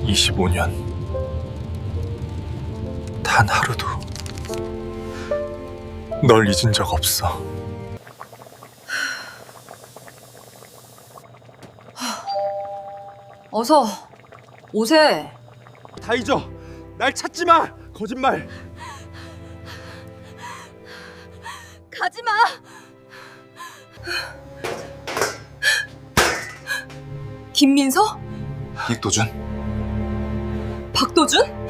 25년 단 하루도 널 잊은 적 없어. 어서 오세. 다 잊어. 날 찾지 마. 거짓말. 가지마. 김민서? 이도준, 박도준?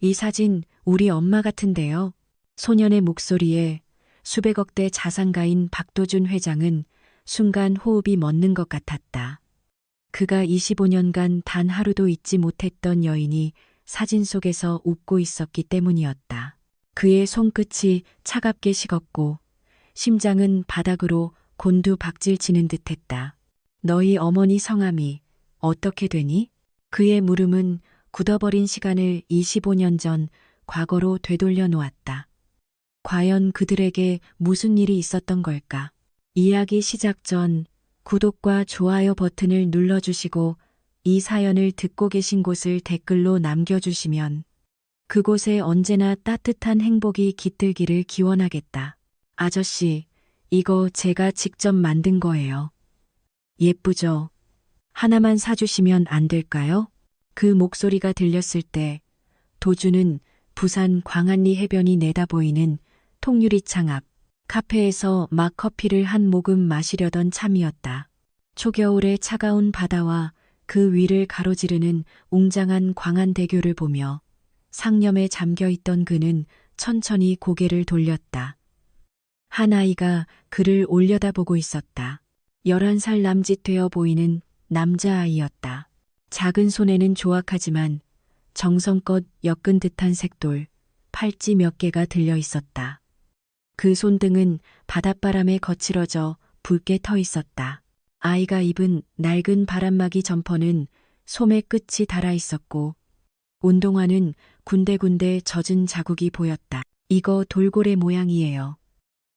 이 사진 우리 엄마 같은데요. 소년의 목소리에 수백억 대 자산가인 박도준 회장은 순간 호흡이 멎는 것 같았다. 그가 25년간 단 하루도 잊지 못했던 여인이 사진 속에서 웃고 있었기 때문이었다. 그의 손끝이 차갑게 식었고 심장은 바닥으로 곤두박질치는 듯했다. 너희 어머니 성함이 어떻게 되니? 그의 물음은 굳어버린 시간을 25년 전 과거로 되돌려 놓았다. 과연 그들에게 무슨 일이 있었던 걸까? 이야기 시작 전 구독과 좋아요 버튼을 눌러주시고 이 사연을 듣고 계신 곳을 댓글로 남겨주시면 그곳에 언제나 따뜻한 행복이 깃들기를 기원하겠다. 아저씨, 이거 제가 직접 만든 거예요. 예쁘죠? 하나만 사주시면 안 될까요? 그 목소리가 들렸을 때 도준은 부산 광안리 해변이 내다보이는 통유리창 앞 카페에서 막 커피를 한 모금 마시려던 참이었다. 초겨울의 차가운 바다와 그 위를 가로지르는 웅장한 광안대교를 보며 상념에 잠겨있던 그는 천천히 고개를 돌렸다. 한 아이가 그를 올려다보고 있었다. 11살 남짓 되어 보이는 남자아이였다. 작은 손에는 조악하지만 정성껏 엮은 듯한 색돌, 팔찌 몇 개가 들려 있었다. 그 손등은 바닷바람에 거칠어져 붉게 터 있었다. 아이가 입은 낡은 바람막이 점퍼는 소매 끝이 닳아 있었고 운동화는 군데군데 젖은 자국이 보였다. 이거 돌고래 모양이에요.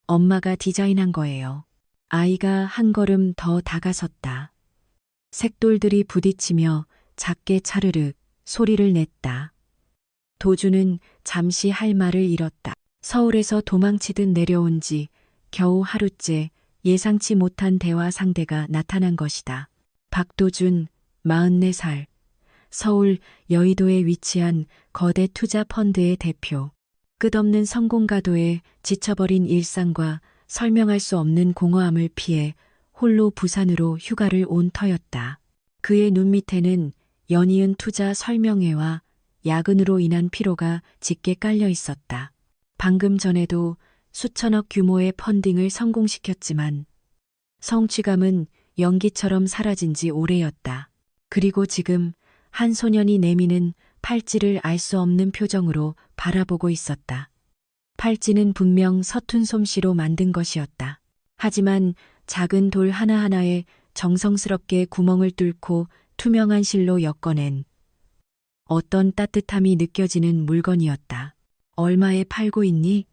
엄마가 디자인한 거예요. 아이가 한 걸음 더 다가섰다. 색돌들이 부딪히며 작게 차르륵 소리를 냈다. 도주는 잠시 할 말을 잃었다. 서울에서 도망치듯 내려온 지 겨우 하루째 예상치 못한 대화 상대가 나타난 것이다. 박도준, 44살, 서울 여의도에 위치한 거대 투자 펀드의 대표. 끝없는 성공가도에 지쳐버린 일상과 설명할 수 없는 공허함을 피해 홀로 부산으로 휴가를 온 터였다. 그의 눈 밑에는 연이은 투자 설명회와 야근으로 인한 피로가 짙게 깔려 있었다. 방금 전에도 수천억 규모의 펀딩을 성공시켰지만 성취감은 연기처럼 사라진 지 오래였다. 그리고 지금 한 소년이 내미는 팔찌를 알 수 없는 표정으로 바라보고 있었다. 팔찌는 분명 서툰 솜씨로 만든 것이었다. 하지만 작은 돌 하나하나에 정성스럽게 구멍을 뚫고 투명한 실로 엮어낸 어떤 따뜻함이 느껴지는 물건이었다. 얼마에 팔고 있니?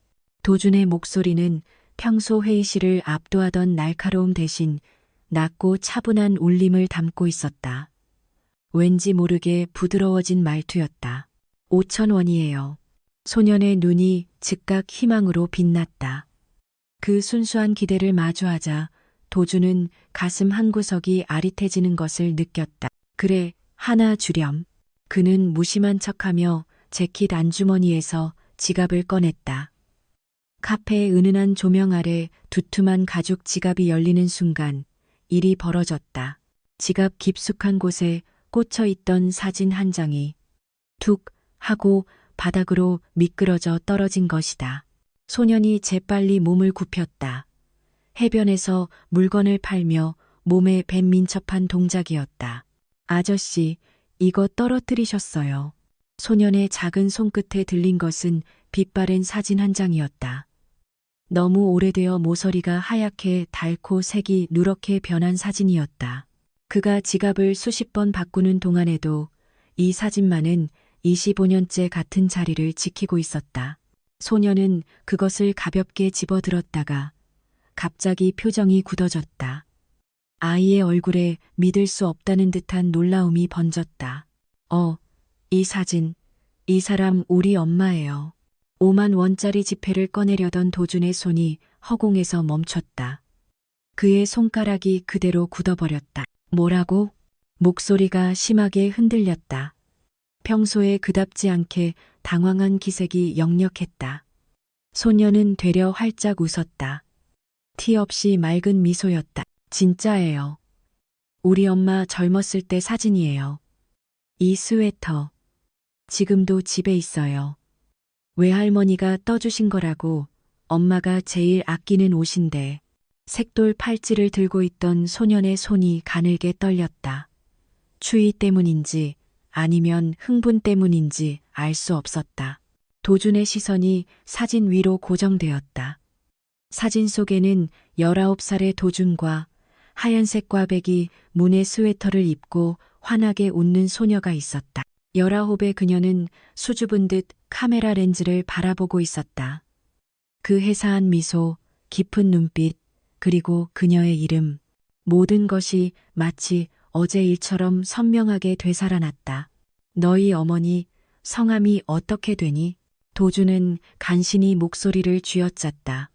도준의 목소리는 평소 회의실을 압도하던 날카로움 대신 낮고 차분한 울림을 담고 있었다. 왠지 모르게 부드러워진 말투였다. 5,000원이에요. 소년의 눈이 즉각 희망으로 빛났다. 그 순수한 기대를 마주하자 도준은 가슴 한구석이 아릿해지는 것을 느꼈다. 그래, 하나 주렴. 그는 무심한 척하며 재킷 안주머니에서 지갑을 꺼냈다. 카페의 은은한 조명 아래 두툼한 가죽 지갑이 열리는 순간 일이 벌어졌다. 지갑 깊숙한 곳에 꽂혀 있던 사진 한 장이 툭 하고 바닥으로 미끄러져 떨어진 것이다. 소년이 재빨리 몸을 굽혔다. 해변에서 물건을 팔며 몸에 뱀 민첩한 동작이었다. 아저씨, 이거 떨어뜨리셨어요. 소년의 작은 손끝에 들린 것은 빛바랜 사진 한 장이었다. 너무 오래되어 모서리가 하얗게 닳고 색이 누렇게 변한 사진이었다. 그가 지갑을 수십 번 바꾸는 동안에도 이 사진만은 25년째 같은 자리를 지키고 있었다. 소년은 그것을 가볍게 집어들었다가 갑자기 표정이 굳어졌다. 아이의 얼굴에 믿을 수 없다는 듯한 놀라움이 번졌다. 이 사진, 이 사람 우리 엄마예요. 5만 원짜리 지폐를 꺼내려던 도준의 손이 허공에서 멈췄다. 그의 손가락이 그대로 굳어버렸다. 뭐라고? 목소리가 심하게 흔들렸다. 평소에 그답지 않게 당황한 기색이 역력했다. 소녀는 되려 활짝 웃었다. 티 없이 맑은 미소였다. 진짜예요. 우리 엄마 젊었을 때 사진이에요. 이 스웨터. 지금도 집에 있어요. 외할머니가 떠주신 거라고. 엄마가 제일 아끼는 옷인데. 색돌 팔찌를 들고 있던 소년의 손이 가늘게 떨렸다. 추위 때문인지 아니면 흥분 때문인지 알 수 없었다. 도준의 시선이 사진 위로 고정되었다. 사진 속에는 19살의 도준과 하얀색 꽈배기 무늬 스웨터를 입고 환하게 웃는 소녀가 있었다. 19의 그녀는 수줍은 듯 카메라 렌즈를 바라보고 있었다. 그 해사한 미소, 깊은 눈빛, 그리고 그녀의 이름, 모든 것이 마치 어제 일처럼 선명하게 되살아났다. 너희 어머니 성함이 어떻게 되니? 도준은 간신히 목소리를 쥐어짰다.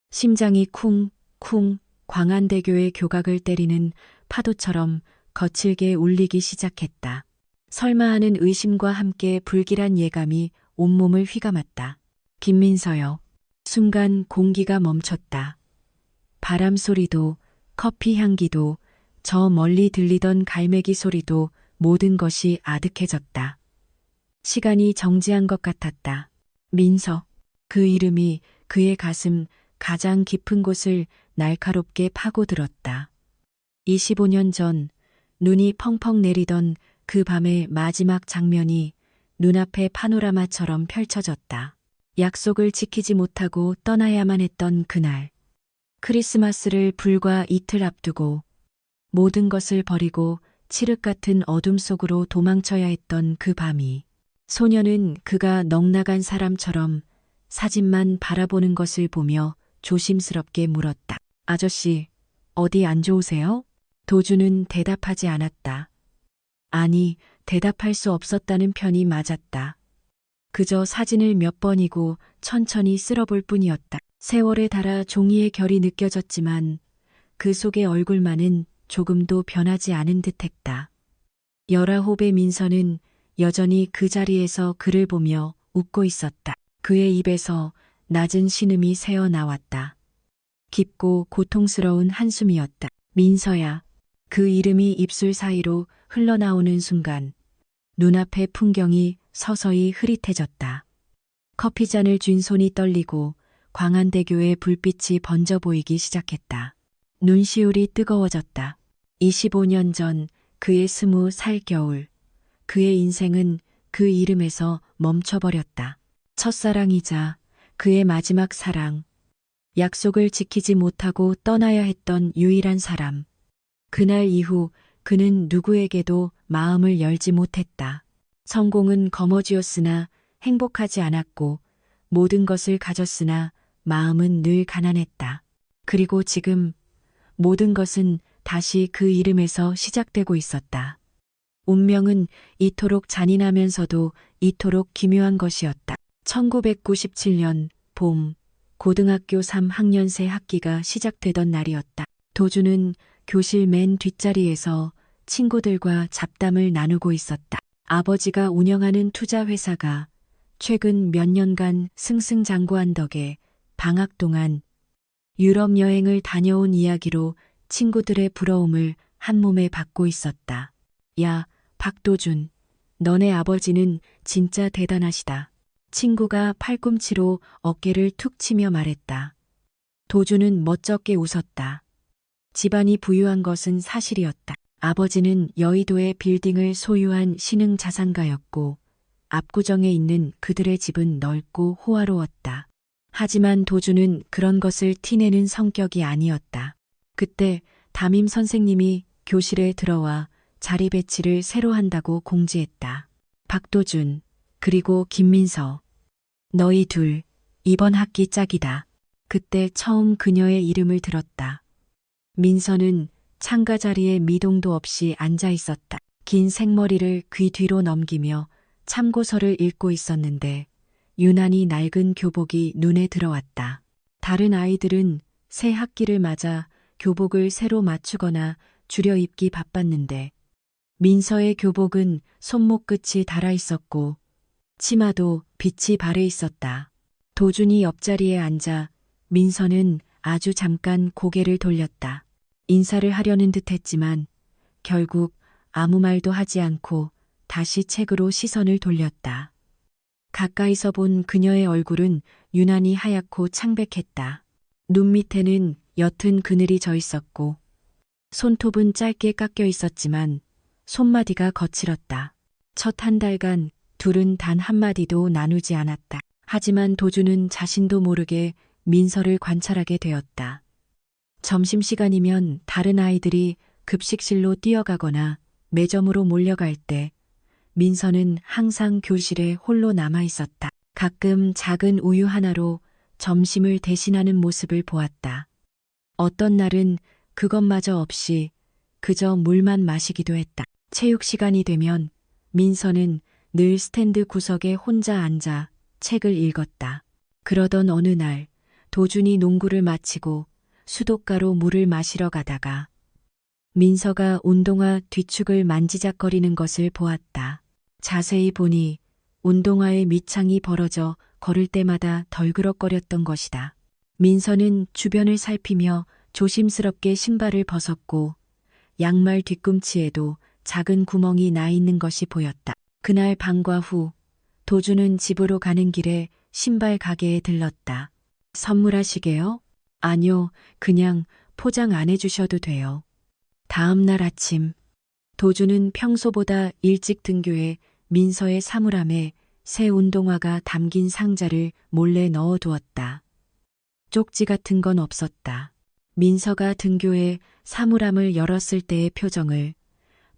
심장이 쿵쿵 광안대교의 교각을 때리는 파도처럼 거칠게 울리기 시작했다. 설마 하는 의심과 함께 불길한 예감이 온몸을 휘감았다. 김민서요. 순간 공기가 멈췄다. 바람 소리도, 커피 향기도, 저 멀리 들리던 갈매기 소리도 모든 것이 아득해졌다. 시간이 정지한 것 같았다. 민서. 그 이름이 그의 가슴 가장 깊은 곳을 날카롭게 파고들었다. 25년 전 눈이 펑펑 내리던 그 밤의 마지막 장면이 눈앞에 파노라마처럼 펼쳐졌다. 약속을 지키지 못하고 떠나야만 했던 그날. 크리스마스를 불과 이틀 앞두고 모든 것을 버리고 칠흑 같은 어둠 속으로 도망쳐야 했던 그 밤이. 소녀는 그가 넋나간 사람처럼 사진만 바라보는 것을 보며 조심스럽게 물었다. 아저씨, 어디 안 좋으세요? 도준은 대답하지 않았다. 아니, 대답할 수 없었다는 편이 맞았다. 그저 사진을 몇 번이고 천천히 쓸어볼 뿐이었다. 세월에 달아 종이의 결이 느껴졌지만 그 속의 얼굴만은 조금도 변하지 않은 듯했다. 19의 민서는 여전히 그 자리에서 그를 보며 웃고 있었다. 그의 입에서 낮은 신음이 새어 나왔다. 깊고 고통스러운 한숨이었다. 민서야. 그 이름이 입술 사이로 흘러나오는 순간 눈앞의 풍경이 서서히 흐릿해졌다. 커피잔을 쥔 손이 떨리고 광안대교의 불빛이 번져 보이기 시작했다. 눈시울이 뜨거워졌다. 25년 전 그의 20살 겨울. 그의 인생은 그 이름에서 멈춰버렸다. 첫사랑이자 그의 마지막 사랑. 약속을 지키지 못하고 떠나야 했던 유일한 사람. 그날 이후 그는 누구에게도 마음을 열지 못했다. 성공은 거머쥐었으나 행복하지 않았고 모든 것을 가졌으나 마음은 늘 가난했다. 그리고 지금 모든 것은 다시 그 이름에서 시작되고 있었다. 운명은 이토록 잔인하면서도 이토록 기묘한 것이었다. 1997년 봄, 고등학교 3학년 새 학기가 시작되던 날이었다. 도준은 교실 맨 뒷자리에서 친구들과 잡담을 나누고 있었다. 아버지가 운영하는 투자회사가 최근 몇 년간 승승장구한 덕에 방학 동안 유럽 여행을 다녀온 이야기로 친구들의 부러움을 한몸에 받고 있었다. 야, 박도준, 너네 아버지는 진짜 대단하시다. 친구가 팔꿈치로 어깨를 툭 치며 말했다. 도준은 멋쩍게 웃었다. 집안이 부유한 것은 사실이었다. 아버지는 여의도의 빌딩을 소유한 신흥 자산가였고 압구정에 있는 그들의 집은 넓고 호화로웠다. 하지만 도준은 그런 것을 티내는 성격이 아니었다. 그때 담임 선생님이 교실에 들어와 자리 배치를 새로 한다고 공지했다. 박도준, 그리고 김민서. 너희 둘, 이번 학기 짝이다. 그때 처음 그녀의 이름을 들었다. 민서는 창가 자리에 미동도 없이 앉아 있었다. 긴 생머리를 귀 뒤로 넘기며 참고서를 읽고 있었는데 유난히 낡은 교복이 눈에 들어왔다. 다른 아이들은 새 학기를 맞아 교복을 새로 맞추거나 줄여 입기 바빴는데 민서의 교복은 손목 끝이 닳아 있었고 치마도 빛이 발해 있었다. 도준이 옆자리에 앉아 민서는 아주 잠깐 고개를 돌렸다. 인사를 하려는 듯 했지만 결국 아무 말도 하지 않고 다시 책으로 시선을 돌렸다. 가까이서 본 그녀의 얼굴은 유난히 하얗고 창백했다. 눈 밑에는 옅은 그늘이 져 있었고 손톱은 짧게 깎여 있었지만 손마디가 거칠었다. 첫 한 달간 둘은 단 한마디도 나누지 않았다. 하지만 도준은 자신도 모르게 민서를 관찰하게 되었다. 점심시간이면 다른 아이들이 급식실로 뛰어가거나 매점으로 몰려갈 때 민서는 항상 교실에 홀로 남아 있었다. 가끔 작은 우유 하나로 점심을 대신하는 모습을 보았다. 어떤 날은 그것마저 없이 그저 물만 마시기도 했다. 체육 시간이 되면 민서는 늘 스탠드 구석에 혼자 앉아 책을 읽었다. 그러던 어느 날 도준이 농구를 마치고 수도가로 물을 마시러 가다가 민서가 운동화 뒤축을 만지작거리는 것을 보았다. 자세히 보니 운동화의 밑창이 벌어져 걸을 때마다 덜그럭거렸던 것이다. 민서는 주변을 살피며 조심스럽게 신발을 벗었고 양말 뒤꿈치에도 작은 구멍이 나 있는 것이 보였다. 그날 방과 후 도준은 집으로 가는 길에 신발 가게에 들렀다. 선물하시게요? 아니요, 그냥 포장 안 해주셔도 돼요. 다음 날 아침 도준은 평소보다 일찍 등교해 민서의 사물함에 새 운동화가 담긴 상자를 몰래 넣어두었다. 쪽지 같은 건 없었다. 민서가 등교해 사물함을 열었을 때의 표정을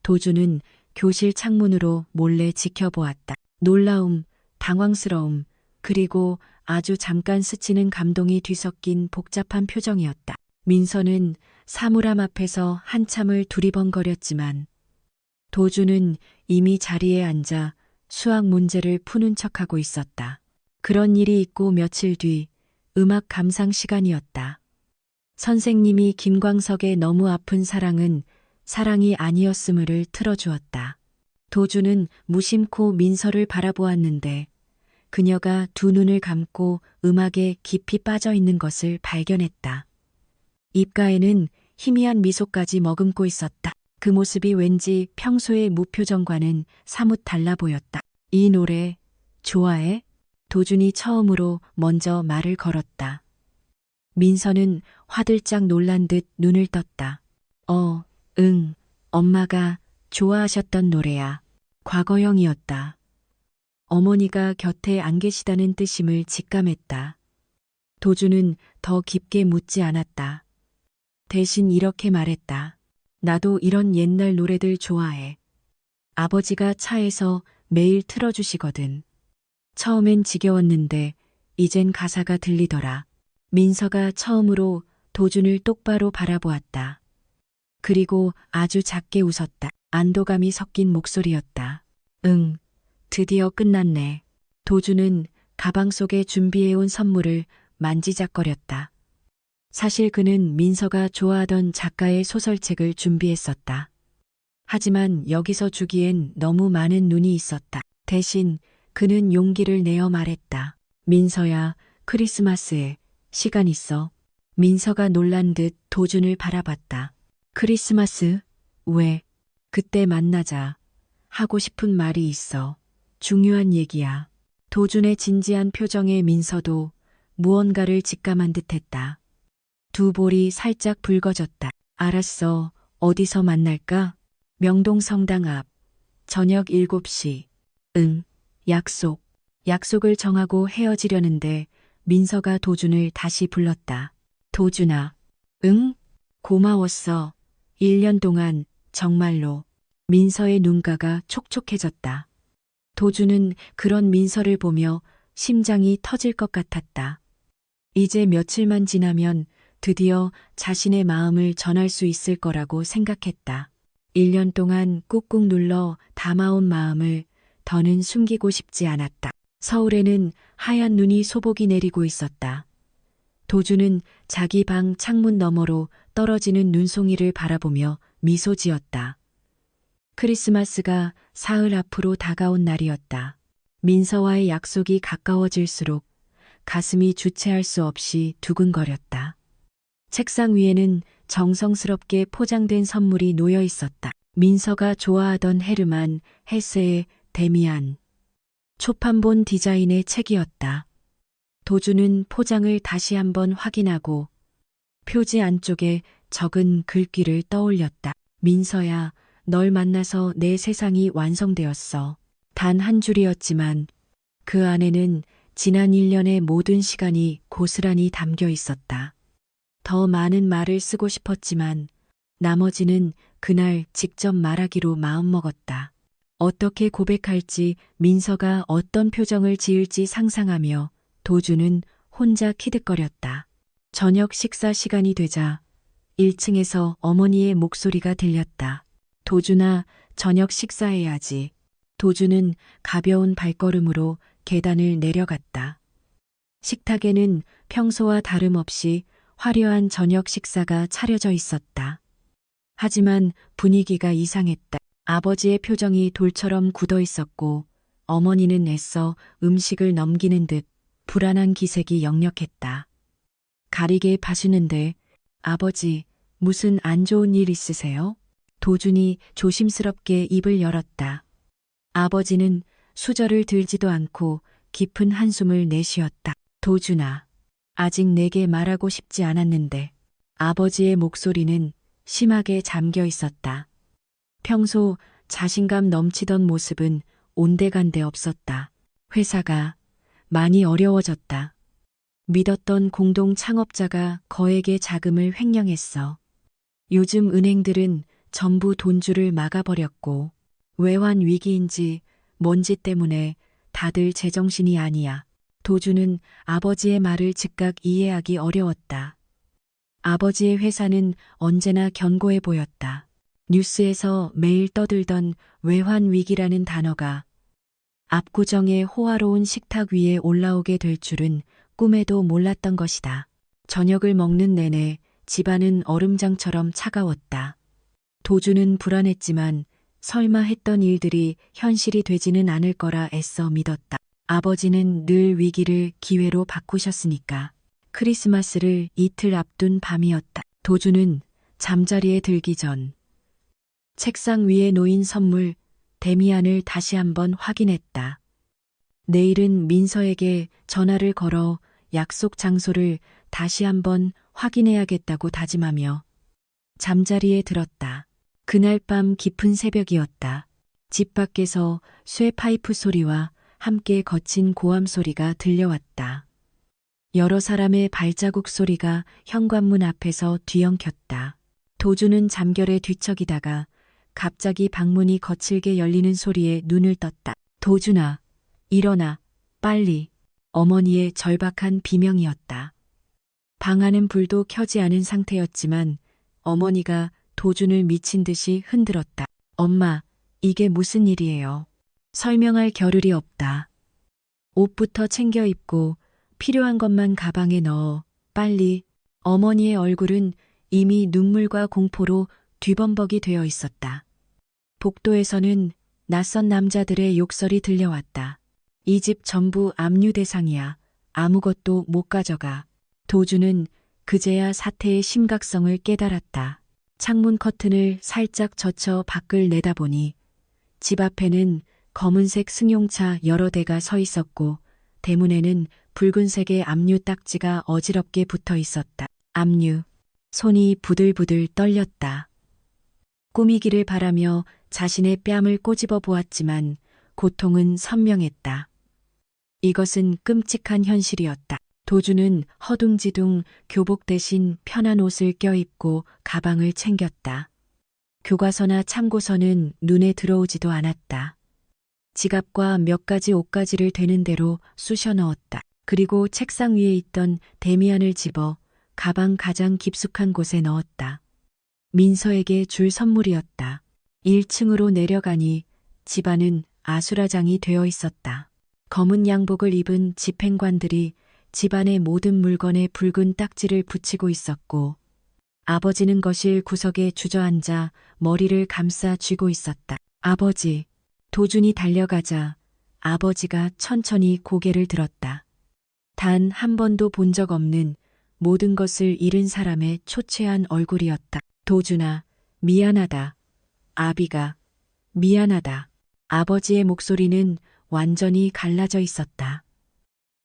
도준은 교실 창문으로 몰래 지켜보았다. 놀라움, 당황스러움, 그리고 아주 잠깐 스치는 감동이 뒤섞인 복잡한 표정이었다. 민서는 사물함 앞에서 한참을 두리번거렸지만 도준은 이미 자리에 앉아 수학 문제를 푸는 척하고 있었다. 그런 일이 있고 며칠 뒤 음악 감상 시간이었다. 선생님이 김광석의 너무 아픈 사랑은 사랑이 아니었음을 틀어주었다. 도준은 무심코 민서를 바라보았는데 그녀가 두 눈을 감고 음악에 깊이 빠져 있는 것을 발견했다. 입가에는 희미한 미소까지 머금고 있었다. 그 모습이 왠지 평소의 무표정과는 사뭇 달라 보였다. 이 노래 좋아해? 도준이 처음으로 먼저 말을 걸었다. 민서는 화들짝 놀란 듯 눈을 떴다. 응, 엄마가 좋아하셨던 노래야. 과거형이었다. 어머니가 곁에 안 계시다는 뜻임을 직감했다. 도준은 더 깊게 묻지 않았다. 대신 이렇게 말했다. 나도 이런 옛날 노래들 좋아해. 아버지가 차에서 매일 틀어주시거든. 처음엔 지겨웠는데 이젠 가사가 들리더라. 민서가 처음으로 도준을 똑바로 바라보았다. 그리고 아주 작게 웃었다. 안도감이 섞인 목소리였다. 응, 드디어 끝났네. 도준은 가방 속에 준비해온 선물을 만지작거렸다. 사실 그는 민서가 좋아하던 작가의 소설책을 준비했었다. 하지만 여기서 주기엔 너무 많은 눈이 있었다. 대신 그는 용기를 내어 말했다. 민서야, 크리스마스에 시간 있어? 민서가 놀란 듯 도준을 바라봤다. 크리스마스? 왜? 그때 만나자. 하고 싶은 말이 있어. 중요한 얘기야. 도준의 진지한 표정에 민서도 무언가를 직감한 듯했다. 두 볼이 살짝 붉어졌다. 알았어. 어디서 만날까? 명동 성당 앞. 저녁 7시. 응. 약속. 약속을 정하고 헤어지려는데 민서가 도준을 다시 불렀다. 도준아. 응? 고마웠어. 1년 동안 정말로. 민서의 눈가가 촉촉해졌다. 도준은 그런 민서를 보며 심장이 터질 것 같았다. 이제 며칠만 지나면 드디어 자신의 마음을 전할 수 있을 거라고 생각했다. 1년 동안 꾹꾹 눌러 담아온 마음을 더는 숨기고 싶지 않았다. 서울에는 하얀 눈이 소복이 내리고 있었다. 도주는 자기 방 창문 너머로 떨어지는 눈송이를 바라보며 미소 지었다. 크리스마스가 사흘 앞으로 다가온 날이었다. 민서와의 약속이 가까워질수록 가슴이 주체할 수 없이 두근거렸다. 책상 위에는 정성스럽게 포장된 선물이 놓여 있었다. 민서가 좋아하던 헤르만 헤세의 데미안. 초판본 디자인의 책이었다. 도주는 포장을 다시 한번 확인하고 표지 안쪽에 적은 글귀를 떠올렸다. 민서야, 널 만나서 내 세상이 완성되었어. 단 한 줄이었지만 그 안에는 지난 1년의 모든 시간이 고스란히 담겨 있었다. 더 많은 말을 쓰고 싶었지만 나머지는 그날 직접 말하기로 마음먹었다. 어떻게 고백할지, 민서가 어떤 표정을 지을지 상상하며 도주는 혼자 키득거렸다. 저녁 식사 시간이 되자 1층에서 어머니의 목소리가 들렸다. 도준아, 저녁 식사해야지. 도주는 가벼운 발걸음으로 계단을 내려갔다. 식탁에는 평소와 다름없이 화려한 저녁 식사가 차려져 있었다. 하지만 분위기가 이상했다. 아버지의 표정이 돌처럼 굳어 있었고 어머니는 애써 음식을 넘기는 듯 불안한 기색이 역력했다. 가리개 봐주는데 아버지, 무슨 안 좋은 일 있으세요? 도준이 조심스럽게 입을 열었다. 아버지는 수저를 들지도 않고 깊은 한숨을 내쉬었다. 도준아, 아직 내게 말하고 싶지 않았는데. 아버지의 목소리는 심하게 잠겨 있었다. 평소 자신감 넘치던 모습은 온데간데 없었다. 회사가 많이 어려워졌다. 믿었던 공동 창업자가 거액의 자금을 횡령했어. 요즘 은행들은 전부 돈줄을 막아버렸고 외환 위기인지 뭔지 때문에 다들 제정신이 아니야. 도주는 아버지의 말을 즉각 이해하기 어려웠다. 아버지의 회사는 언제나 견고해 보였다. 뉴스에서 매일 떠들던 외환 위기라는 단어가 압구정의 호화로운 식탁 위에 올라오게 될 줄은 꿈에도 몰랐던 것이다. 저녁을 먹는 내내 집안은 얼음장처럼 차가웠다. 도주는 불안했지만 설마 했던 일들이 현실이 되지는 않을 거라 애써 믿었다. 아버지는 늘 위기를 기회로 바꾸셨으니까. 크리스마스를 이틀 앞둔 밤이었다. 도주는 잠자리에 들기 전 책상 위에 놓인 선물 데미안을 다시 한번 확인했다. 내일은 민서에게 전화를 걸어 약속 장소를 다시 한번 확인해야겠다고 다짐하며 잠자리에 들었다. 그날 밤 깊은 새벽이었다. 집 밖에서 쇠 파이프 소리와 함께 거친 고함 소리가 들려왔다. 여러 사람의 발자국 소리가 현관문 앞에서 뒤엉켰다. 도주는 잠결에 뒤척이다가 갑자기 방문이 거칠게 열리는 소리에 눈을 떴다. 도준아, 일어나, 빨리. 어머니의 절박한 비명이었다. 방 안은 불도 켜지 않은 상태였지만 어머니가 도준을 미친 듯이 흔들었다. 엄마, 이게 무슨 일이에요? 설명할 겨를이 없다. 옷부터 챙겨 입고 필요한 것만 가방에 넣어 빨리. 어머니의 얼굴은 이미 눈물과 공포로 뒤범벅이 되어 있었다. 복도에서는 낯선 남자들의 욕설이 들려왔다. 이 집 전부 압류 대상이야. 아무것도 못 가져가. 도주는 그제야 사태의 심각성을 깨달았다. 창문 커튼을 살짝 젖혀 밖을 내다보니 집 앞에는 검은색 승용차 여러 대가 서 있었고 대문에는 붉은색의 압류 딱지가 어지럽게 붙어 있었다. 압류. 손이 부들부들 떨렸다. 꾸미기를 바라며 자신의 뺨을 꼬집어 보았지만 고통은 선명했다. 이것은 끔찍한 현실이었다. 도주는 허둥지둥 교복 대신 편한 옷을 껴입고 가방을 챙겼다. 교과서나 참고서는 눈에 들어오지도 않았다. 지갑과 몇 가지 옷가지를 되는 대로 쑤셔 넣었다. 그리고 책상 위에 있던 데미안을 집어 가방 가장 깊숙한 곳에 넣었다. 민서에게 줄 선물이었다. 1층으로 내려가니 집안은 아수라장이 되어 있었다. 검은 양복을 입은 집행관들이 집안의 모든 물건에 붉은 딱지를 붙이고 있었고 아버지는 거실 구석에 주저앉아 머리를 감싸 쥐고 있었다. 아버지. 도준이 달려가자 아버지가 천천히 고개를 들었다. 단 한 번도 본 적 없는 모든 것을 잃은 사람의 초췌한 얼굴이었다. 도준아, 미안하다. 아비가, 미안하다. 아버지의 목소리는 완전히 갈라져 있었다.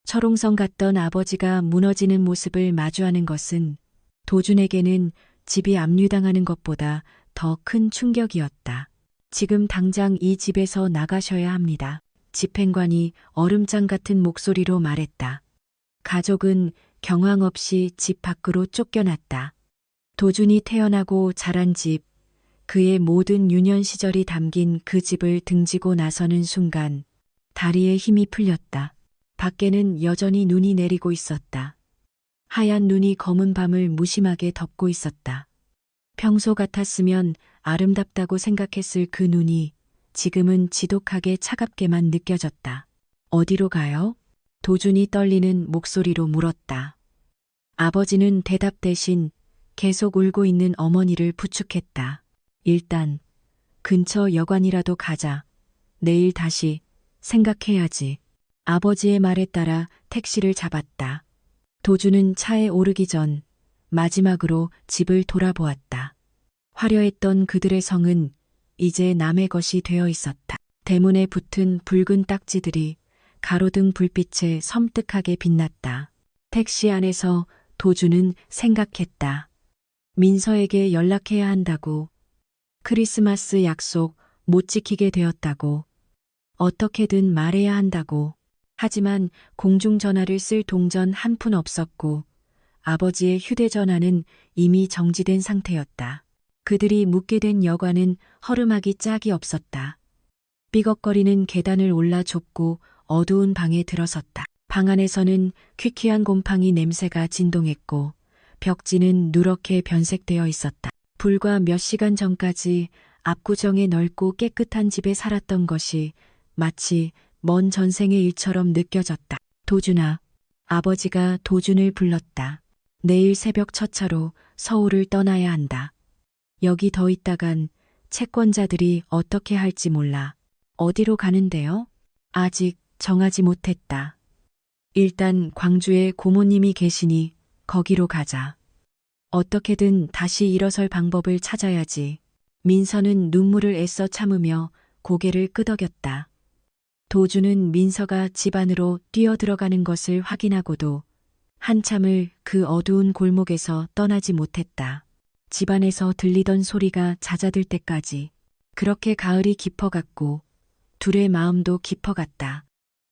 철옹성 같던 아버지가 무너지는 모습을 마주하는 것은 도준에게는 집이 압류당하는 것보다 더 큰 충격이었다. 지금 당장 이 집에서 나가셔야 합니다. 집행관이 얼음장 같은 목소리로 말했다. 가족은 경황 없이 집 밖으로 쫓겨났다. 도준이 태어나고 자란 집, 그의 모든 유년 시절이 담긴 그 집을 등지고 나서는 순간 다리에 힘이 풀렸다. 밖에는 여전히 눈이 내리고 있었다. 하얀 눈이 검은 밤을 무심하게 덮고 있었다. 평소 같았으면 아름답다고 생각했을 그 눈이 지금은 지독하게 차갑게만 느껴졌다. 어디로 가요? 도준이 떨리는 목소리로 물었다. 아버지는 대답 대신 계속 울고 있는 어머니를 부축했다. 일단 근처 여관이라도 가자. 내일 다시 생각해야지. 아버지의 말에 따라 택시를 잡았다. 도준은 차에 오르기 전 마지막으로 집을 돌아보았다. 화려했던 그들의 성은 이제 남의 것이 되어 있었다. 대문에 붙은 붉은 딱지들이 가로등 불빛에 섬뜩하게 빛났다. 택시 안에서 도준은 생각했다. 민서에게 연락해야 한다고. 크리스마스 약속 못 지키게 되었다고. 어떻게든 말해야 한다고. 하지만 공중전화를 쓸 동전 한 푼 없었고 아버지의 휴대전화는 이미 정지된 상태였다. 그들이 묵게 된 여관은 허름하기 짝이 없었다. 삐걱거리는 계단을 올라 좁고 어두운 방에 들어섰다. 방 안에서는 퀴퀴한 곰팡이 냄새가 진동했고 벽지는 누렇게 변색되어 있었다. 불과 몇 시간 전까지 압구정의 넓고 깨끗한 집에 살았던 것이 마치 먼 전생의 일처럼 느껴졌다. 도준아. 아버지가 도준을 불렀다. 내일 새벽 첫 차로 서울을 떠나야 한다. 여기 더 있다간 채권자들이 어떻게 할지 몰라. 어디로 가는데요? 아직 정하지 못했다. 일단 광주에 고모님이 계시니 거기로 가자. 어떻게든 다시 일어설 방법을 찾아야지. 민서는 눈물을 애써 참으며 고개를 끄덕였다. 도준은 민서가 집 안으로 뛰어들어가는 것을 확인하고도 한참을 그 어두운 골목에서 떠나지 못했다. 집안에서 들리던 소리가 잦아들 때까지 그렇게 가을이 깊어갔고 둘의 마음도 깊어갔다.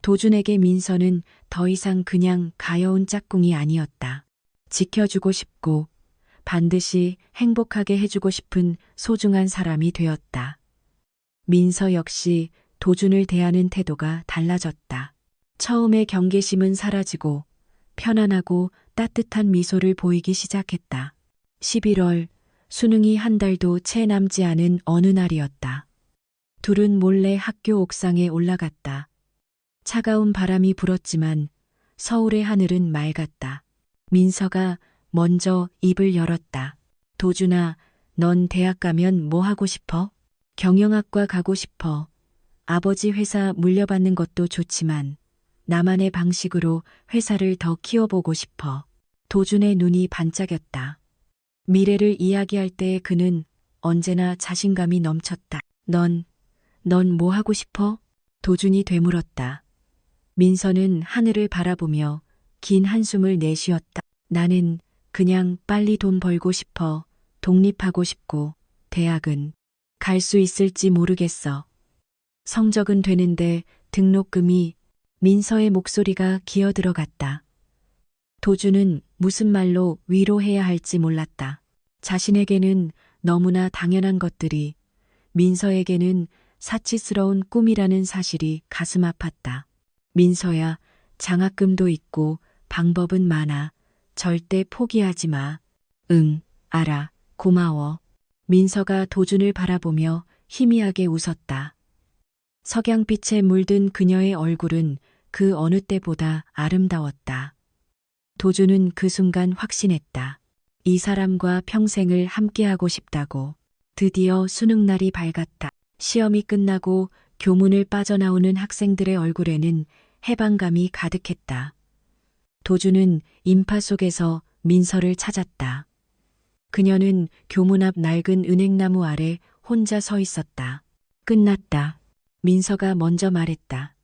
도준에게 민서는 더 이상 그냥 가여운 짝꿍이 아니었다. 지켜주고 싶고 반드시 행복하게 해주고 싶은 소중한 사람이 되었다. 민서 역시 도준을 대하는 태도가 달라졌다. 처음의 경계심은 사라지고 편안하고 따뜻한 미소를 보이기 시작했다. 11월, 수능이 한 달도 채 남지 않은 어느 날이었다. 둘은 몰래 학교 옥상에 올라갔다. 차가운 바람이 불었지만 서울의 하늘은 맑았다. 민서가 먼저 입을 열었다. 도준아, 넌 대학 가면 뭐 하고 싶어? 경영학과 가고 싶어. 아버지 회사 물려받는 것도 좋지만 나만의 방식으로 회사를 더 키워보고 싶어. 도준의 눈이 반짝였다. 미래를 이야기할 때 그는 언제나 자신감이 넘쳤다. 넌 뭐 하고 싶어? 도준이 되물었다. 민서는 하늘을 바라보며 긴 한숨을 내쉬었다. 나는 그냥 빨리 돈 벌고 싶어. 독립하고 싶고 대학은 갈 수 있을지 모르겠어. 성적은 되는데 등록금이. 민서의 목소리가 기어들어갔다. 도준은 무슨 말로 위로해야 할지 몰랐다. 자신에게는 너무나 당연한 것들이 민서에게는 사치스러운 꿈이라는 사실이 가슴 아팠다. 민서야, 장학금도 있고 방법은 많아. 절대 포기하지 마. 응, 알아. 고마워. 민서가 도준을 바라보며 희미하게 웃었다. 석양빛에 물든 그녀의 얼굴은 그 어느 때보다 아름다웠다. 도주는 그 순간 확신했다. 이 사람과 평생을 함께하고 싶다고. 드디어 수능날이 밝았다. 시험이 끝나고 교문을 빠져나오는 학생들의 얼굴에는 해방감이 가득했다. 도주는 인파 속에서 민서를 찾았다. 그녀는 교문 앞 낡은 은행나무 아래 혼자 서 있었다. 끝났다. 민서가 먼저 말했다.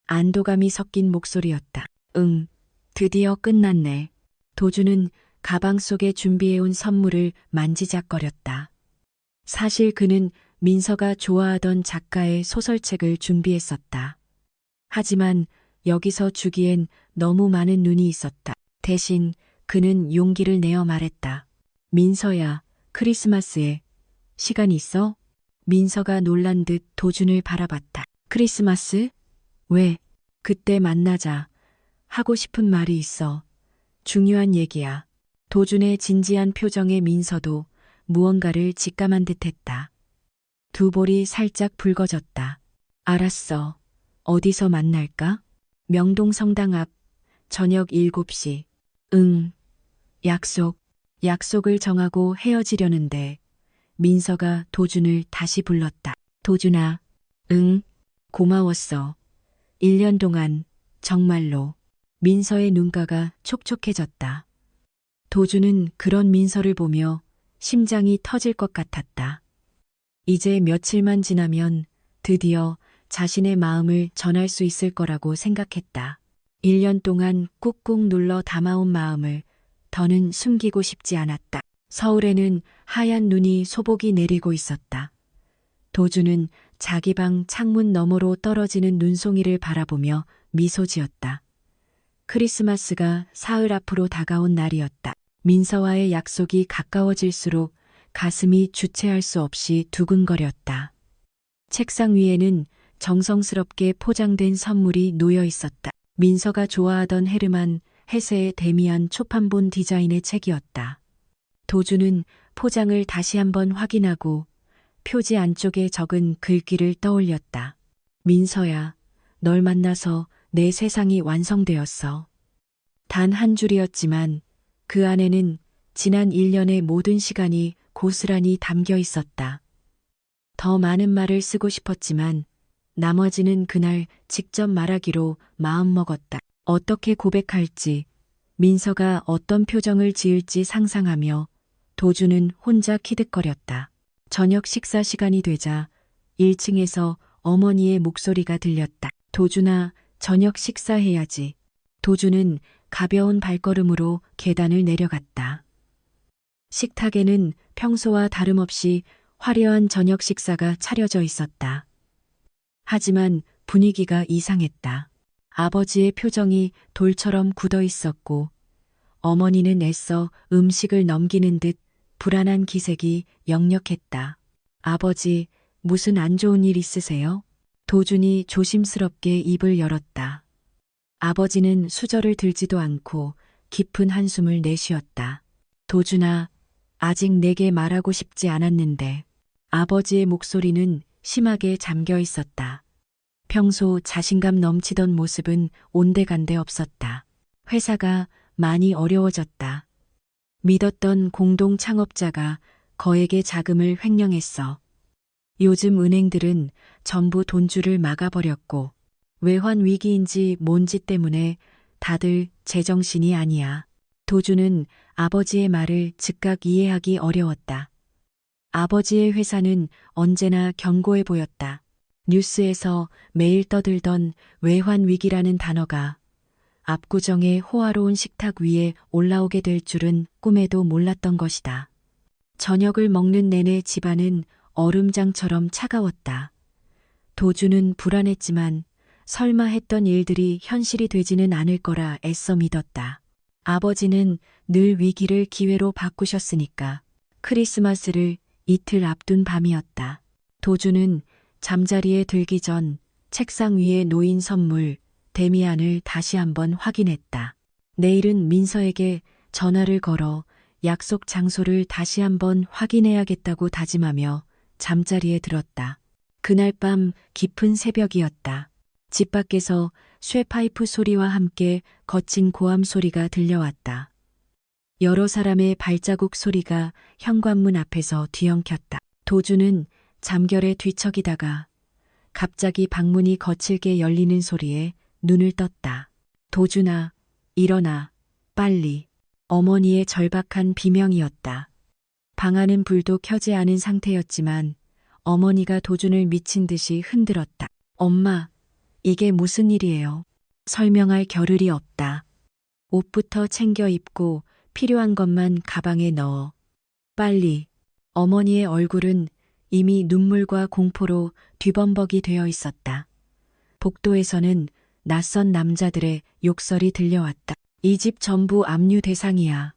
안도감이 섞인 목소리였다. 응, 드디어 끝났네. 도주는 가방 속에 준비해온 선물을 만지작거렸다. 사실 그는 민서가 좋아하던 작가의 소설책을 준비했었다. 하지만 여기서 주기엔 너무 많은 눈이 있었다. 대신 그는 용기를 내어 말했다. 민서야, 크리스마스에 시간 있어? 민서가 놀란 듯 도준을 바라봤다. 크리스마스? 왜? 그때 만나자. 하고 싶은 말이 있어. 중요한 얘기야. 도준의 진지한 표정에 민서도 무언가를 직감한 듯했다. 두 볼이 살짝 붉어졌다. 알았어. 어디서 만날까? 명동성당 앞, 저녁 7시. 응. 약속. 약속을 정하고 헤어지려는데 민서가 도준을 다시 불렀다. 도준아. 응. 고마웠어. 1년 동안 정말로. 민서의 눈가가 촉촉해졌다. 도준은 그런 민서를 보며 심장이 터질 것 같았다. 이제 며칠만 지나면 드디어 자신의 마음을 전할 수 있을 거라고 생각했다. 1년 동안 꾹꾹 눌러 담아온 마음을 더는 숨기고 싶지 않았다. 서울에는 하얀 눈이 소복이 내리고 있었다. 도주는 자기 방 창문 너머로 떨어지는 눈송이를 바라보며 미소 지었다. 크리스마스가 사흘 앞으로 다가온 날이었다. 민서와의 약속이 가까워질수록 가슴이 주체할 수 없이 두근거렸다. 책상 위에는 정성스럽게 포장된 선물이 놓여 있었다. 민서가 좋아하던 헤르만 헤세의 데미안 초판본 디자인의 책이었다. 도주는 포장을 다시 한번 확인하고 표지 안쪽에 적은 글귀를 떠올렸다. 민서야, 널 만나서 내 세상이 완성되었어. 단 한 줄이었지만 그 안에는 지난 1년의 모든 시간이 고스란히 담겨 있었다. 더 많은 말을 쓰고 싶었지만 나머지는 그날 직접 말하기로 마음먹었다. 어떻게 고백할지, 민서가 어떤 표정을 지을지 상상하며 도주는 혼자 키득거렸다. 저녁 식사 시간이 되자 1층에서 어머니의 목소리가 들렸다. 도준아, 저녁 식사해야지. 도준은 가벼운 발걸음으로 계단을 내려갔다. 식탁에는 평소와 다름없이 화려한 저녁 식사가 차려져 있었다. 하지만 분위기가 이상했다. 아버지의 표정이 돌처럼 굳어 있었고 어머니는 애써 음식을 넘기는 듯 불안한 기색이 역력했다. 아버지, 무슨 안 좋은 일 있으세요? 도준이 조심스럽게 입을 열었다. 아버지는 수저를 들지도 않고 깊은 한숨을 내쉬었다. 도준아, 아직 내게 말하고 싶지 않았는데. 아버지의 목소리는 심하게 잠겨 있었다. 평소 자신감 넘치던 모습은 온데간데 없었다. 회사가 많이 어려워졌다. 믿었던 공동 창업자가 거액의 자금을 횡령했어. 요즘 은행들은 전부 돈줄을 막아버렸고 외환 위기인지 뭔지 때문에 다들 제정신이 아니야. 도주는 아버지의 말을 즉각 이해하기 어려웠다. 아버지의 회사는 언제나 견고해 보였다. 뉴스에서 매일 떠들던 외환 위기라는 단어가 압구정의 호화로운 식탁 위에 올라오게 될 줄은 꿈에도 몰랐던 것이다. 저녁을 먹는 내내 집안은 얼음장처럼 차가웠다. 도주는 불안했지만 설마 했던 일들이 현실이 되지는 않을 거라 애써 믿었다. 아버지는 늘 위기를 기회로 바꾸셨으니까. 크리스마스를 이틀 앞둔 밤이었다. 도주는 잠자리에 들기 전 책상 위에 놓인 선물, 데미안을 다시 한번 확인했다. 내일은 민서에게 전화를 걸어 약속 장소를 다시 한번 확인해야겠다고 다짐하며 잠자리에 들었다. 그날 밤 깊은 새벽이었다. 집 밖에서 쇠파이프 소리와 함께 거친 고함 소리가 들려왔다. 여러 사람의 발자국 소리가 현관문 앞에서 뒤엉켰다. 도주는 잠결에 뒤척이다가 갑자기 방문이 거칠게 열리는 소리에 눈을 떴다. 도준아, 일어나, 빨리. 어머니의 절박한 비명이었다. 방 안은 불도 켜지 않은 상태였지만 어머니가 도준을 미친 듯이 흔들었다. 엄마, 이게 무슨 일이에요? 설명할 겨를이 없다. 옷부터 챙겨 입고 필요한 것만 가방에 넣어. 빨리. 어머니의 얼굴은 이미 눈물과 공포로 뒤범벅이 되어 있었다. 복도에서는 낯선 남자들의 욕설이 들려왔다. 이 집 전부 압류 대상이야.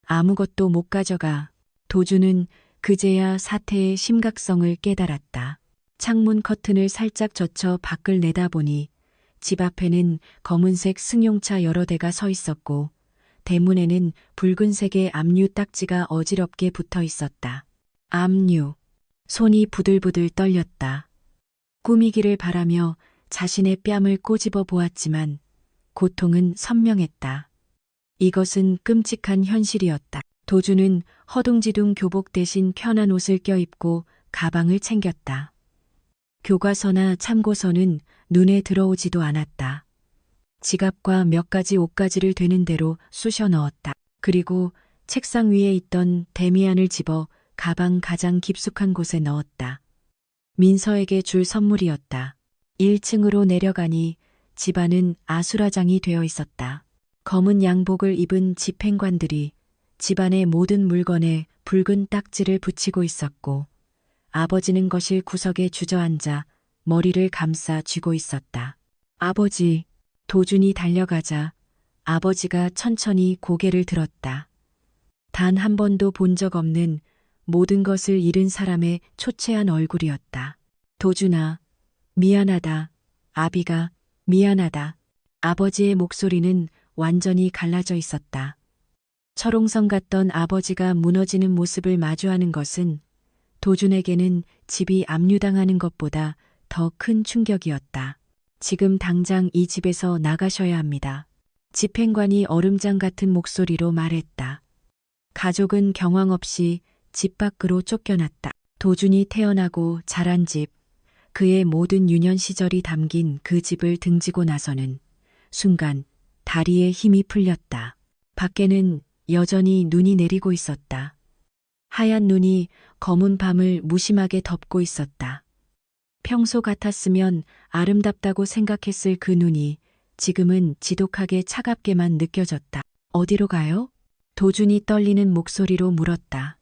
아무것도 못 가져가. 도주는 그제야 사태의 심각성을 깨달았다. 창문 커튼을 살짝 젖혀 밖을 내다보니 집 앞에는 검은색 승용차 여러 대가 서 있었고 대문에는 붉은색의 압류 딱지가 어지럽게 붙어 있었다. 압류. 손이 부들부들 떨렸다. 꾸미기를 바라며 자신의 뺨을 꼬집어 보았지만 고통은 선명했다. 이것은 끔찍한 현실이었다. 도주는 허둥지둥 교복 대신 편한 옷을 껴입고 가방을 챙겼다. 교과서나 참고서는 눈에 들어오지도 않았다. 지갑과 몇 가지 옷가지를 되는 대로 쑤셔 넣었다. 그리고 책상 위에 있던 데미안을 집어 가방 가장 깊숙한 곳에 넣었다. 민서에게 줄 선물이었다. 1층으로 내려가니 집안은 아수라장이 되어 있었다. 검은 양복을 입은 집행관들이 집안의 모든 물건에 붉은 딱지를 붙이고 있었고 아버지는 거실 구석에 주저앉아 머리를 감싸 쥐고 있었다. 아버지, 도준이 달려가자 아버지가 천천히 고개를 들었다. 단 한 번도 본 적 없는 모든 것을 잃은 사람의 초췌한 얼굴이었다. 도준아, 미안하다. 아비가 미안하다. 아버지의 목소리는 완전히 갈라져 있었다. 철옹성 같던 아버지가 무너지는 모습을 마주하는 것은 도준에게는 집이 압류당하는 것보다 더 큰 충격이었다. 지금 당장 이 집에서 나가셔야 합니다. 집행관이 얼음장 같은 목소리로 말했다. 가족은 경황 없이 집 밖으로 쫓겨났다. 도준이 태어나고 자란 집, 그의 모든 유년 시절이 담긴 그 집을 등지고 나서는 순간 다리에 힘이 풀렸다. 밖에는 여전히 눈이 내리고 있었다. 하얀 눈이 검은 밤을 무심하게 덮고 있었다. 평소 같았으면 아름답다고 생각했을 그 눈이 지금은 지독하게 차갑게만 느껴졌다. 어디로 가요? 도준이 떨리는 목소리로 물었다.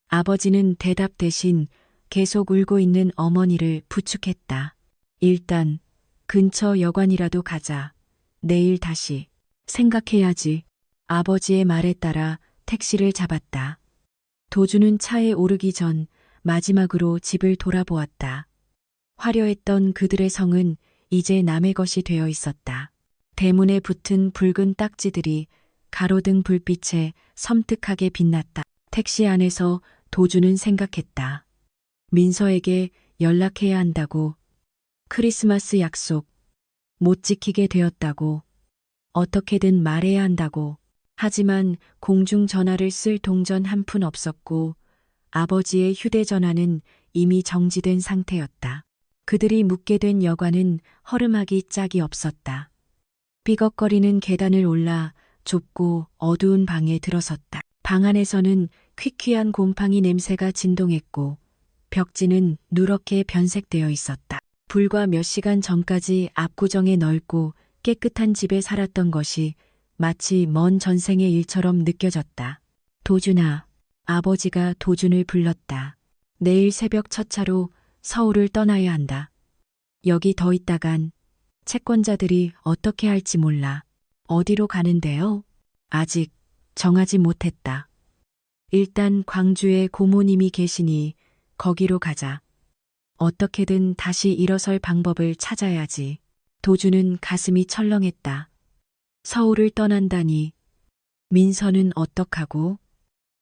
아버지는 대답 대신 계속 울고 있는 어머니를 부축했다. 일단 근처 여관이라도 가자. 내일 다시 생각해야지. 아버지의 말에 따라 택시를 잡았다. 도준은 차에 오르기 전 마지막으로 집을 돌아보았다. 화려했던 그들의 성은 이제 남의 것이 되어 있었다. 대문에 붙은 붉은 딱지들이 가로등 불빛에 섬뜩하게 빛났다. 택시 안에서 도준은 생각했다. 민서에게 연락해야 한다고. 크리스마스 약속 못 지키게 되었다고. 어떻게든 말해야 한다고. 하지만 공중전화를 쓸 동전 한 푼 없었고 아버지의 휴대전화는 이미 정지된 상태였다. 그들이 묵게 된 여관은 허름하기 짝이 없었다. 삐걱거리는 계단을 올라 좁고 어두운 방에 들어섰다. 방 안에서는 퀴퀴한 곰팡이 냄새가 진동했고 벽지는 누렇게 변색되어 있었다. 불과 몇 시간 전까지 압구정의 넓고 깨끗한 집에 살았던 것이 마치 먼 전생의 일처럼 느껴졌다. 도준아, 아버지가 도준을 불렀다. 내일 새벽 첫 차로 서울을 떠나야 한다. 여기 더 있다간 채권자들이 어떻게 할지 몰라. 어디로 가는데요? 아직 정하지 못했다. 일단 광주에 고모님이 계시니 거기로 가자. 어떻게든 다시 일어설 방법을 찾아야지. 도준은 가슴이 철렁했다. 서울을 떠난다니. 민서는 어떡하고?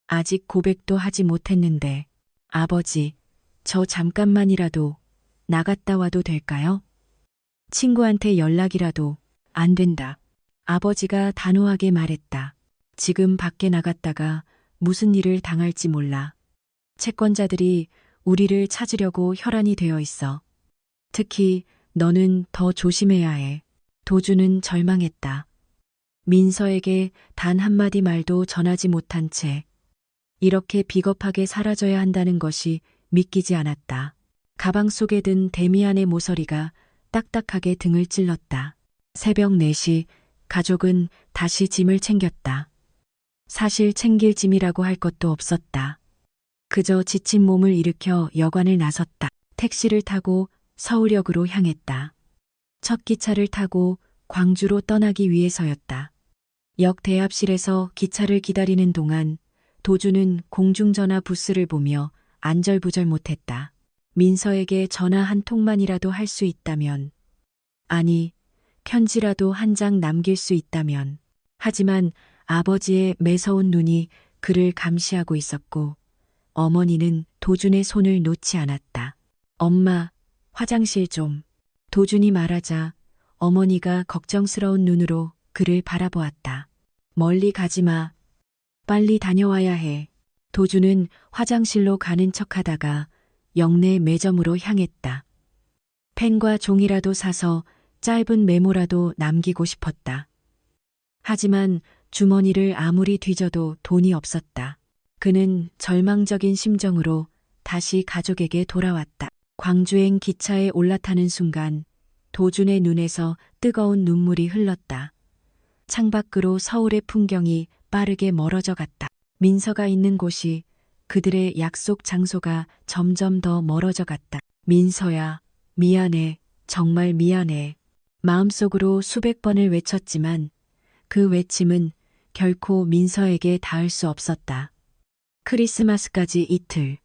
아직 고백도 하지 못했는데. 아버지, 저 잠깐만이라도 나갔다 와도 될까요? 친구한테 연락이라도 안 된다. 아버지가 단호하게 말했다. 지금 밖에 나갔다가 무슨 일을 당할지 몰라. 채권자들이 우리를 찾으려고 혈안이 되어 있어. 특히 너는 더 조심해야 해. 도주는 절망했다. 민서에게 단 한마디 말도 전하지 못한 채 이렇게 비겁하게 사라져야 한다는 것이 믿기지 않았다. 가방 속에 든 데미안의 모서리가 딱딱하게 등을 찔렀다. 새벽 4시 가족은 다시 짐을 챙겼다. 사실 챙길 짐이라고 할 것도 없었다. 그저 지친 몸을 일으켜 여관을 나섰다. 택시를 타고 서울역으로 향했다. 첫 기차를 타고 광주로 떠나기 위해서였다. 역 대합실에서 기차를 기다리는 동안 도주는 공중전화 부스를 보며 안절부절 못했다. 민서에게 전화 한 통만이라도 할 수 있다면, 아니, 편지라도 한 장 남길 수 있다면. 하지만 아버지의 매서운 눈이 그를 감시하고 있었고 어머니는 도준의 손을 놓지 않았다. 엄마, 화장실 좀. 도준이 말하자 어머니가 걱정스러운 눈으로 그를 바라보았다. 멀리 가지 마. 빨리 다녀와야 해. 도준은 화장실로 가는 척하다가 역내 매점으로 향했다. 펜과 종이라도 사서 짧은 메모라도 남기고 싶었다. 하지만 주머니를 아무리 뒤져도 돈이 없었다. 그는 절망적인 심정으로 다시 가족에게 돌아왔다. 광주행 기차에 올라타는 순간 도준의 눈에서 뜨거운 눈물이 흘렀다. 창밖으로 서울의 풍경이 빠르게 멀어져 갔다. 민서가 있는 곳이, 그들의 약속 장소가 점점 더 멀어져 갔다. 민서야, 미안해. 정말 미안해. 마음속으로 수백 번을 외쳤지만 그 외침은 결코 민서에게 닿을 수 없었다. 크리스마스까지 이틀.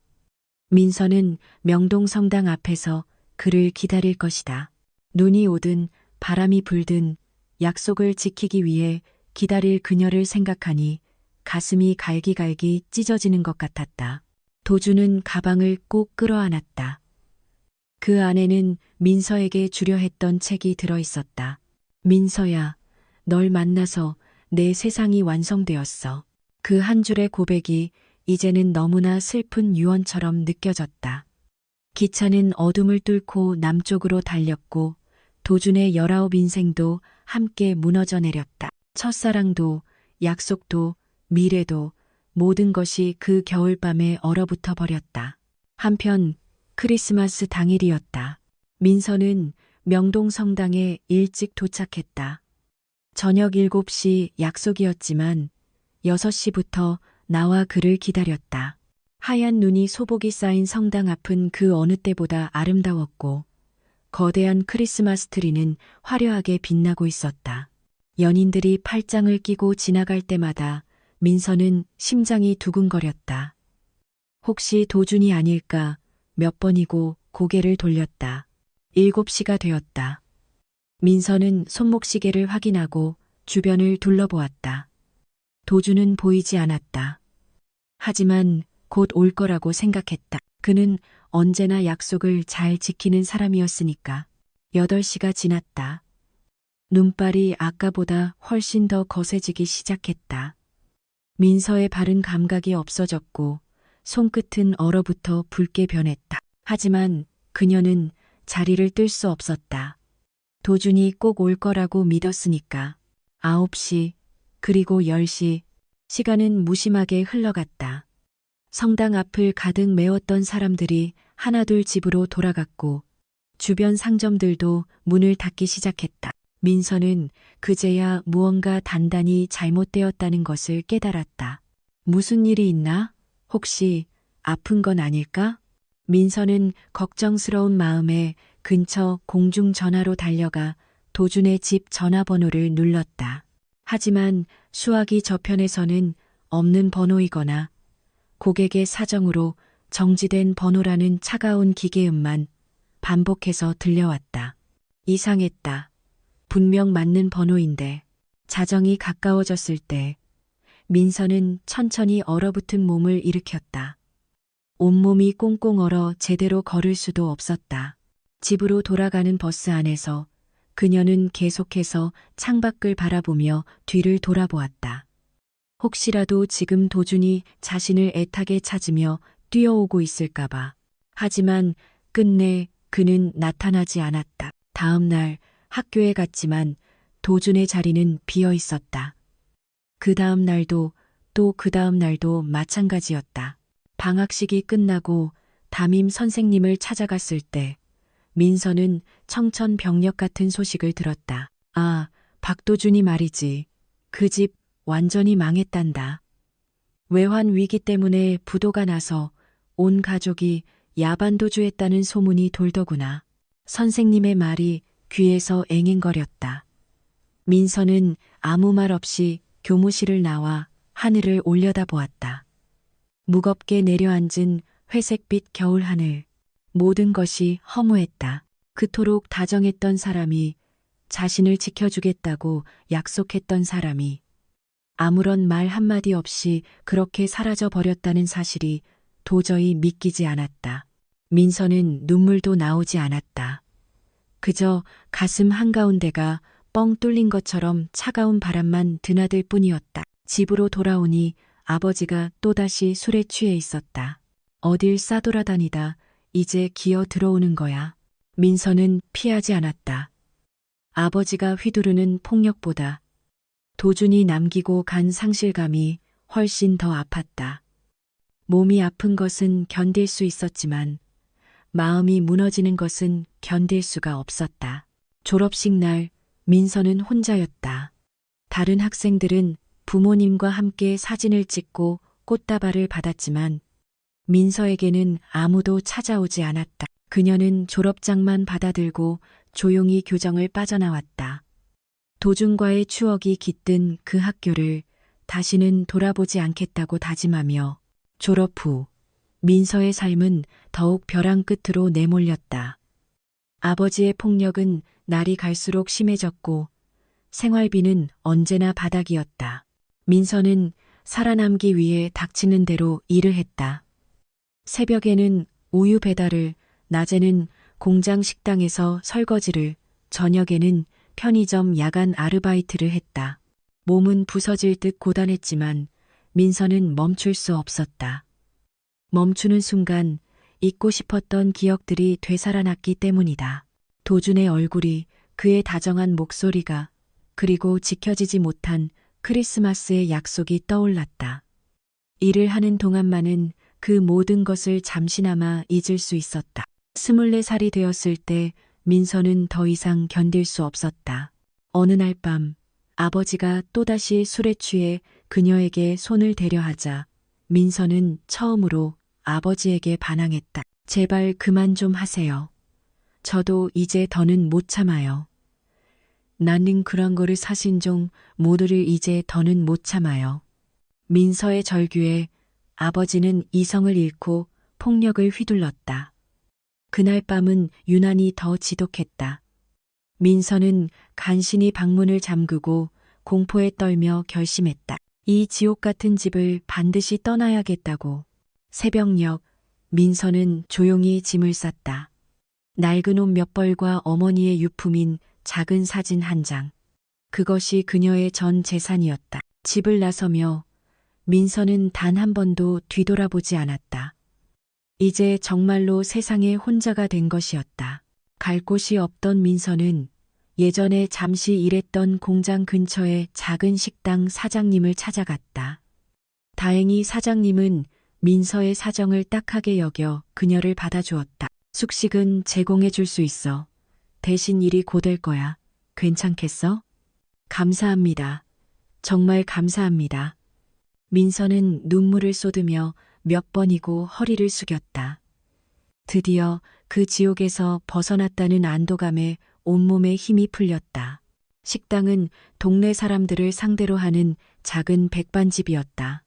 민서는 명동 성당 앞에서 그를 기다릴 것이다. 눈이 오든 바람이 불든 약속을 지키기 위해 기다릴 그녀를 생각하니 가슴이 갈기갈기 찢어지는 것 같았다. 도주는 가방을 꼭 끌어안았다. 그 안에는 민서에게 주려 했던 책이 들어있었다. 민서야, 널 만나서 내 세상이 완성되었어. 그 한 줄의 고백이 이제는 너무나 슬픈 유언처럼 느껴졌다. 기차는 어둠을 뚫고 남쪽으로 달렸고 도준의 19 인생도 함께 무너져 내렸다. 첫사랑도, 약속도, 미래도 모든 것이 그 겨울밤에 얼어붙어 버렸다. 한편 크리스마스 당일이었다. 민서는 명동 성당에 일찍 도착했다. 저녁 7시 약속이었지만 6시부터 나와 그를 기다렸다. 하얀 눈이 소복이 쌓인 성당 앞은 그 어느 때보다 아름다웠고 거대한 크리스마스 트리는 화려하게 빛나고 있었다. 연인들이 팔짱을 끼고 지나갈 때마다 민서는 심장이 두근거렸다. 혹시 도준이 아닐까 몇 번이고 고개를 돌렸다. 7시가 되었다. 민서는 손목시계를 확인하고 주변을 둘러보았다. 도준은 보이지 않았다. 하지만 곧 올 거라고 생각했다. 그는 언제나 약속을 잘 지키는 사람이었으니까. 8시가 지났다. 눈발이 아까보다 훨씬 더 거세지기 시작했다. 민서의 발은 감각이 없어졌고 손끝은 얼어붙어 붉게 변했다. 하지만 그녀는 자리를 뜰 수 없었다. 도준이 꼭 올 거라고 믿었으니까. 9시, 그리고 10시, 시간은 무심하게 흘러갔다. 성당 앞을 가득 메웠던 사람들이 하나둘 집으로 돌아갔고 주변 상점들도 문을 닫기 시작했다. 민서는 그제야 무언가 단단히 잘못되었다는 것을 깨달았다. 무슨 일이 있나? 혹시 아픈 건 아닐까? 민서는 걱정스러운 마음에 근처 공중전화로 달려가 도준의 집 전화번호를 눌렀다. 하지만 수화기 저편에서는 없는 번호이거나 고객의 사정으로 정지된 번호라는 차가운 기계음만 반복해서 들려왔다. 이상했다. 분명 맞는 번호인데. 자정이 가까워졌을 때 민서는 천천히 얼어붙은 몸을 일으켰다. 온몸이 꽁꽁 얼어 제대로 걸을 수도 없었다. 집으로 돌아가는 버스 안에서 그녀는 계속해서 창밖을 바라보며 뒤를 돌아보았다. 혹시라도 지금 도준이 자신을 애타게 찾으며 뛰어오고 있을까봐. 하지만 끝내 그는 나타나지 않았다. 다음 날 학교에 갔지만 도준의 자리는 비어 있었다. 그 다음 날도 또 그 다음 날도 마찬가지였다. 방학식이 끝나고 담임 선생님을 찾아갔을 때 민서는 청천벽력 같은 소식을 들었다. 아, 박도준이 말이지. 그 집 완전히 망했단다. 외환 위기 때문에 부도가 나서 온 가족이 야반도주했다는 소문이 돌더구나. 선생님의 말이 귀에서 앵앵거렸다. 민서는 아무 말 없이 교무실을 나와 하늘을 올려다보았다. 무겁게 내려앉은 회색빛 겨울하늘. 모든 것이 허무했다. 그토록 다정했던 사람이, 자신을 지켜주겠다고 약속했던 사람이 아무런 말 한마디 없이 그렇게 사라져 버렸다는 사실이 도저히 믿기지 않았다. 민서는 눈물도 나오지 않았다. 그저 가슴 한가운데가 뻥 뚫린 것처럼 차가운 바람만 드나들 뿐이었다. 집으로 돌아오니 아버지가 또다시 술에 취해 있었다. 어딜 싸돌아다니다 이제 기어 들어오는 거야. 민서는 피하지 않았다. 아버지가 휘두르는 폭력보다 도준이 남기고 간 상실감이 훨씬 더 아팠다. 몸이 아픈 것은 견딜 수 있었지만 마음이 무너지는 것은 견딜 수가 없었다. 졸업식 날 민서는 혼자였다. 다른 학생들은 부모님과 함께 사진을 찍고 꽃다발을 받았지만 민서에게는 아무도 찾아오지 않았다. 그녀는 졸업장만 받아들고 조용히 교정을 빠져나왔다. 도준과의 추억이 깃든 그 학교를 다시는 돌아보지 않겠다고 다짐하며 졸업 후 민서의 삶은 더욱 벼랑 끝으로 내몰렸다. 아버지의 폭력은 날이 갈수록 심해졌고 생활비는 언제나 바닥이었다. 민서는 살아남기 위해 닥치는 대로 일을 했다. 새벽에는 우유 배달을, 낮에는 공장 식당에서 설거지를, 저녁에는 편의점 야간 아르바이트를 했다. 몸은 부서질 듯 고단했지만 민서는 멈출 수 없었다. 멈추는 순간 잊고 싶었던 기억들이 되살아났기 때문이다. 도준의 얼굴이, 그의 다정한 목소리가, 그리고 지켜지지 못한 크리스마스의 약속이 떠올랐다. 일을 하는 동안만은 그 모든 것을 잠시나마 잊을 수 있었다. 24살이 되었을 때 민서는 더 이상 견딜 수 없었다. 어느 날 밤 아버지가 또다시 술에 취해 그녀에게 손을 대려 하자 민서는 처음으로 아버지에게 반항했다. 제발 그만 좀 하세요. 저도 이제 더는 못 참아요. 나는 그런 거를 사신종 모두를 이제 더는 못 참아요. 민서의 절규에 아버지는 이성을 잃고 폭력을 휘둘렀다. 그날 밤은 유난히 더 지독했다. 민서는 간신히 방문을 잠그고 공포에 떨며 결심했다. 이 지옥 같은 집을 반드시 떠나야겠다고. 새벽녘 민서는 조용히 짐을 쌌다. 낡은 옷 몇 벌과 어머니의 유품인 작은 사진 한 장. 그것이 그녀의 전 재산이었다. 집을 나서며 민서는 단 한 번도 뒤돌아보지 않았다. 이제 정말로 세상에 혼자가 된 것이었다. 갈 곳이 없던 민서는 예전에 잠시 일했던 공장 근처의 작은 식당 사장님을 찾아갔다. 다행히 사장님은 민서의 사정을 딱하게 여겨 그녀를 받아주었다. 숙식은 제공해 줄 수 있어. 대신 일이 고될 거야. 괜찮겠어? 감사합니다. 정말 감사합니다. 민서는 눈물을 쏟으며 몇 번이고 허리를 숙였다. 드디어 그 지옥에서 벗어났다는 안도감에 온몸에 힘이 풀렸다. 식당은 동네 사람들을 상대로 하는 작은 백반집이었다.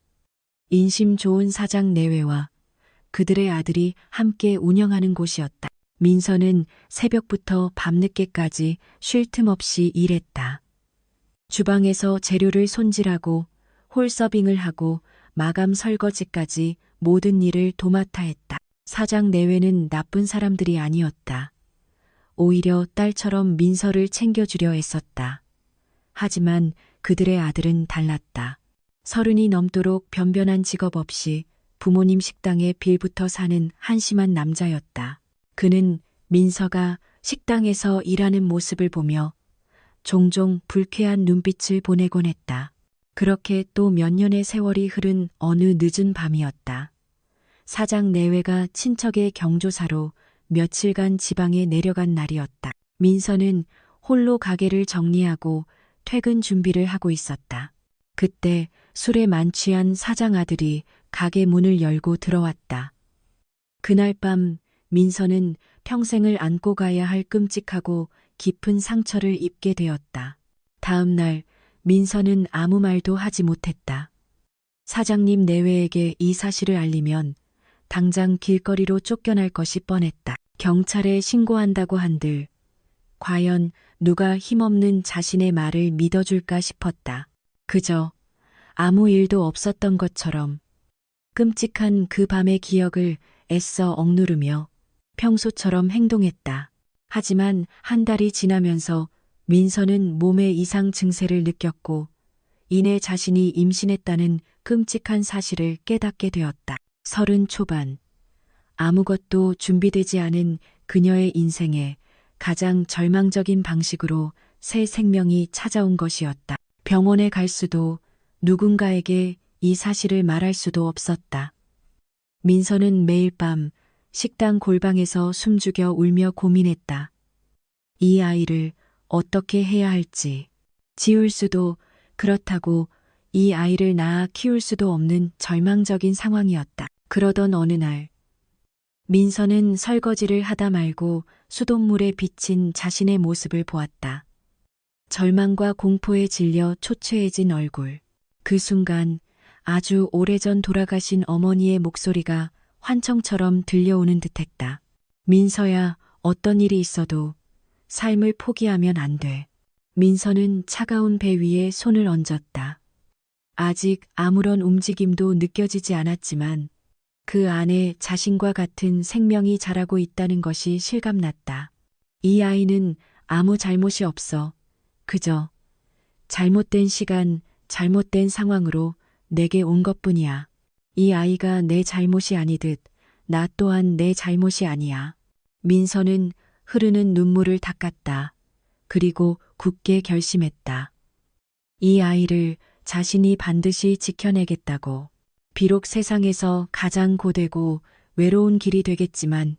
인심 좋은 사장 내외와 그들의 아들이 함께 운영하는 곳이었다. 민서는 새벽부터 밤늦게까지 쉴 틈 없이 일했다. 주방에서 재료를 손질하고 홀서빙을 하고 마감 설거지까지 모든 일을 도맡아 했다. 사장 내외는 나쁜 사람들이 아니었다. 오히려 딸처럼 민서를 챙겨주려 애썼다. 하지만 그들의 아들은 달랐다. 30이 넘도록 변변한 직업 없이 부모님 식당에 빌붙어 사는 한심한 남자였다. 그는 민서가 식당에서 일하는 모습을 보며 종종 불쾌한 눈빛을 보내곤 했다. 그렇게 또 몇 년의 세월이 흐른 어느 늦은 밤이었다. 사장 내외가 친척의 경조사로 며칠간 지방에 내려간 날이었다. 민서는 홀로 가게를 정리하고 퇴근 준비를 하고 있었다. 그때 술에 만취한 사장 아들이 가게 문을 열고 들어왔다. 그날 밤 민서는 평생을 안고 가야 할 끔찍하고 깊은 상처를 입게 되었다. 다음 날 민서는 아무 말도 하지 못했다. 사장님 내외에게 이 사실을 알리면 당장 길거리로 쫓겨날 것이 뻔했다. 경찰에 신고한다고 한들 과연 누가 힘없는 자신의 말을 믿어줄까 싶었다. 그저 아무 일도 없었던 것처럼 끔찍한 그 밤의 기억을 애써 억누르며 평소처럼 행동했다. 하지만 한 달이 지나면서 민서는 몸의 이상 증세를 느꼈고 이내 자신이 임신했다는 끔찍한 사실을 깨닫게 되었다. 30 초반 아무것도 준비되지 않은 그녀의 인생에 가장 절망적인 방식으로 새 생명이 찾아온 것이었다. 병원에 갈 수도 누군가에게 이 사실을 말할 수도 없었다. 민서는 매일 밤 식당 골방에서 숨죽여 울며 고민했다. 이 아이를 어떻게 해야 할지, 지울 수도 그렇다고 이 아이를 낳아 키울 수도 없는 절망적인 상황이었다. 그러던 어느 날 민서는 설거지를 하다 말고 수돗물에 비친 자신의 모습을 보았다. 절망과 공포에 질려 초췌해진 얼굴. 그 순간 아주 오래전 돌아가신 어머니의 목소리가 환청처럼 들려오는 듯했다. 민서야, 어떤 일이 있어도 삶을 포기하면 안 돼. 민서는 차가운 배 위에 손을 얹었다. 아직 아무런 움직임도 느껴지지 않았지만 그 안에 자신과 같은 생명이 자라고 있다는 것이 실감났다. 이 아이는 아무 잘못이 없어. 그저 잘못된 시간, 잘못된 상황으로 내게 온 것뿐이야. 이 아이가 내 잘못이 아니듯 나 또한 내 잘못이 아니야. 민서는 흐르는 눈물을 닦았다. 그리고 굳게 결심했다. 이 아이를 자신이 반드시 지켜내겠다고. 비록 세상에서 가장 고되고 외로운 길이 되겠지만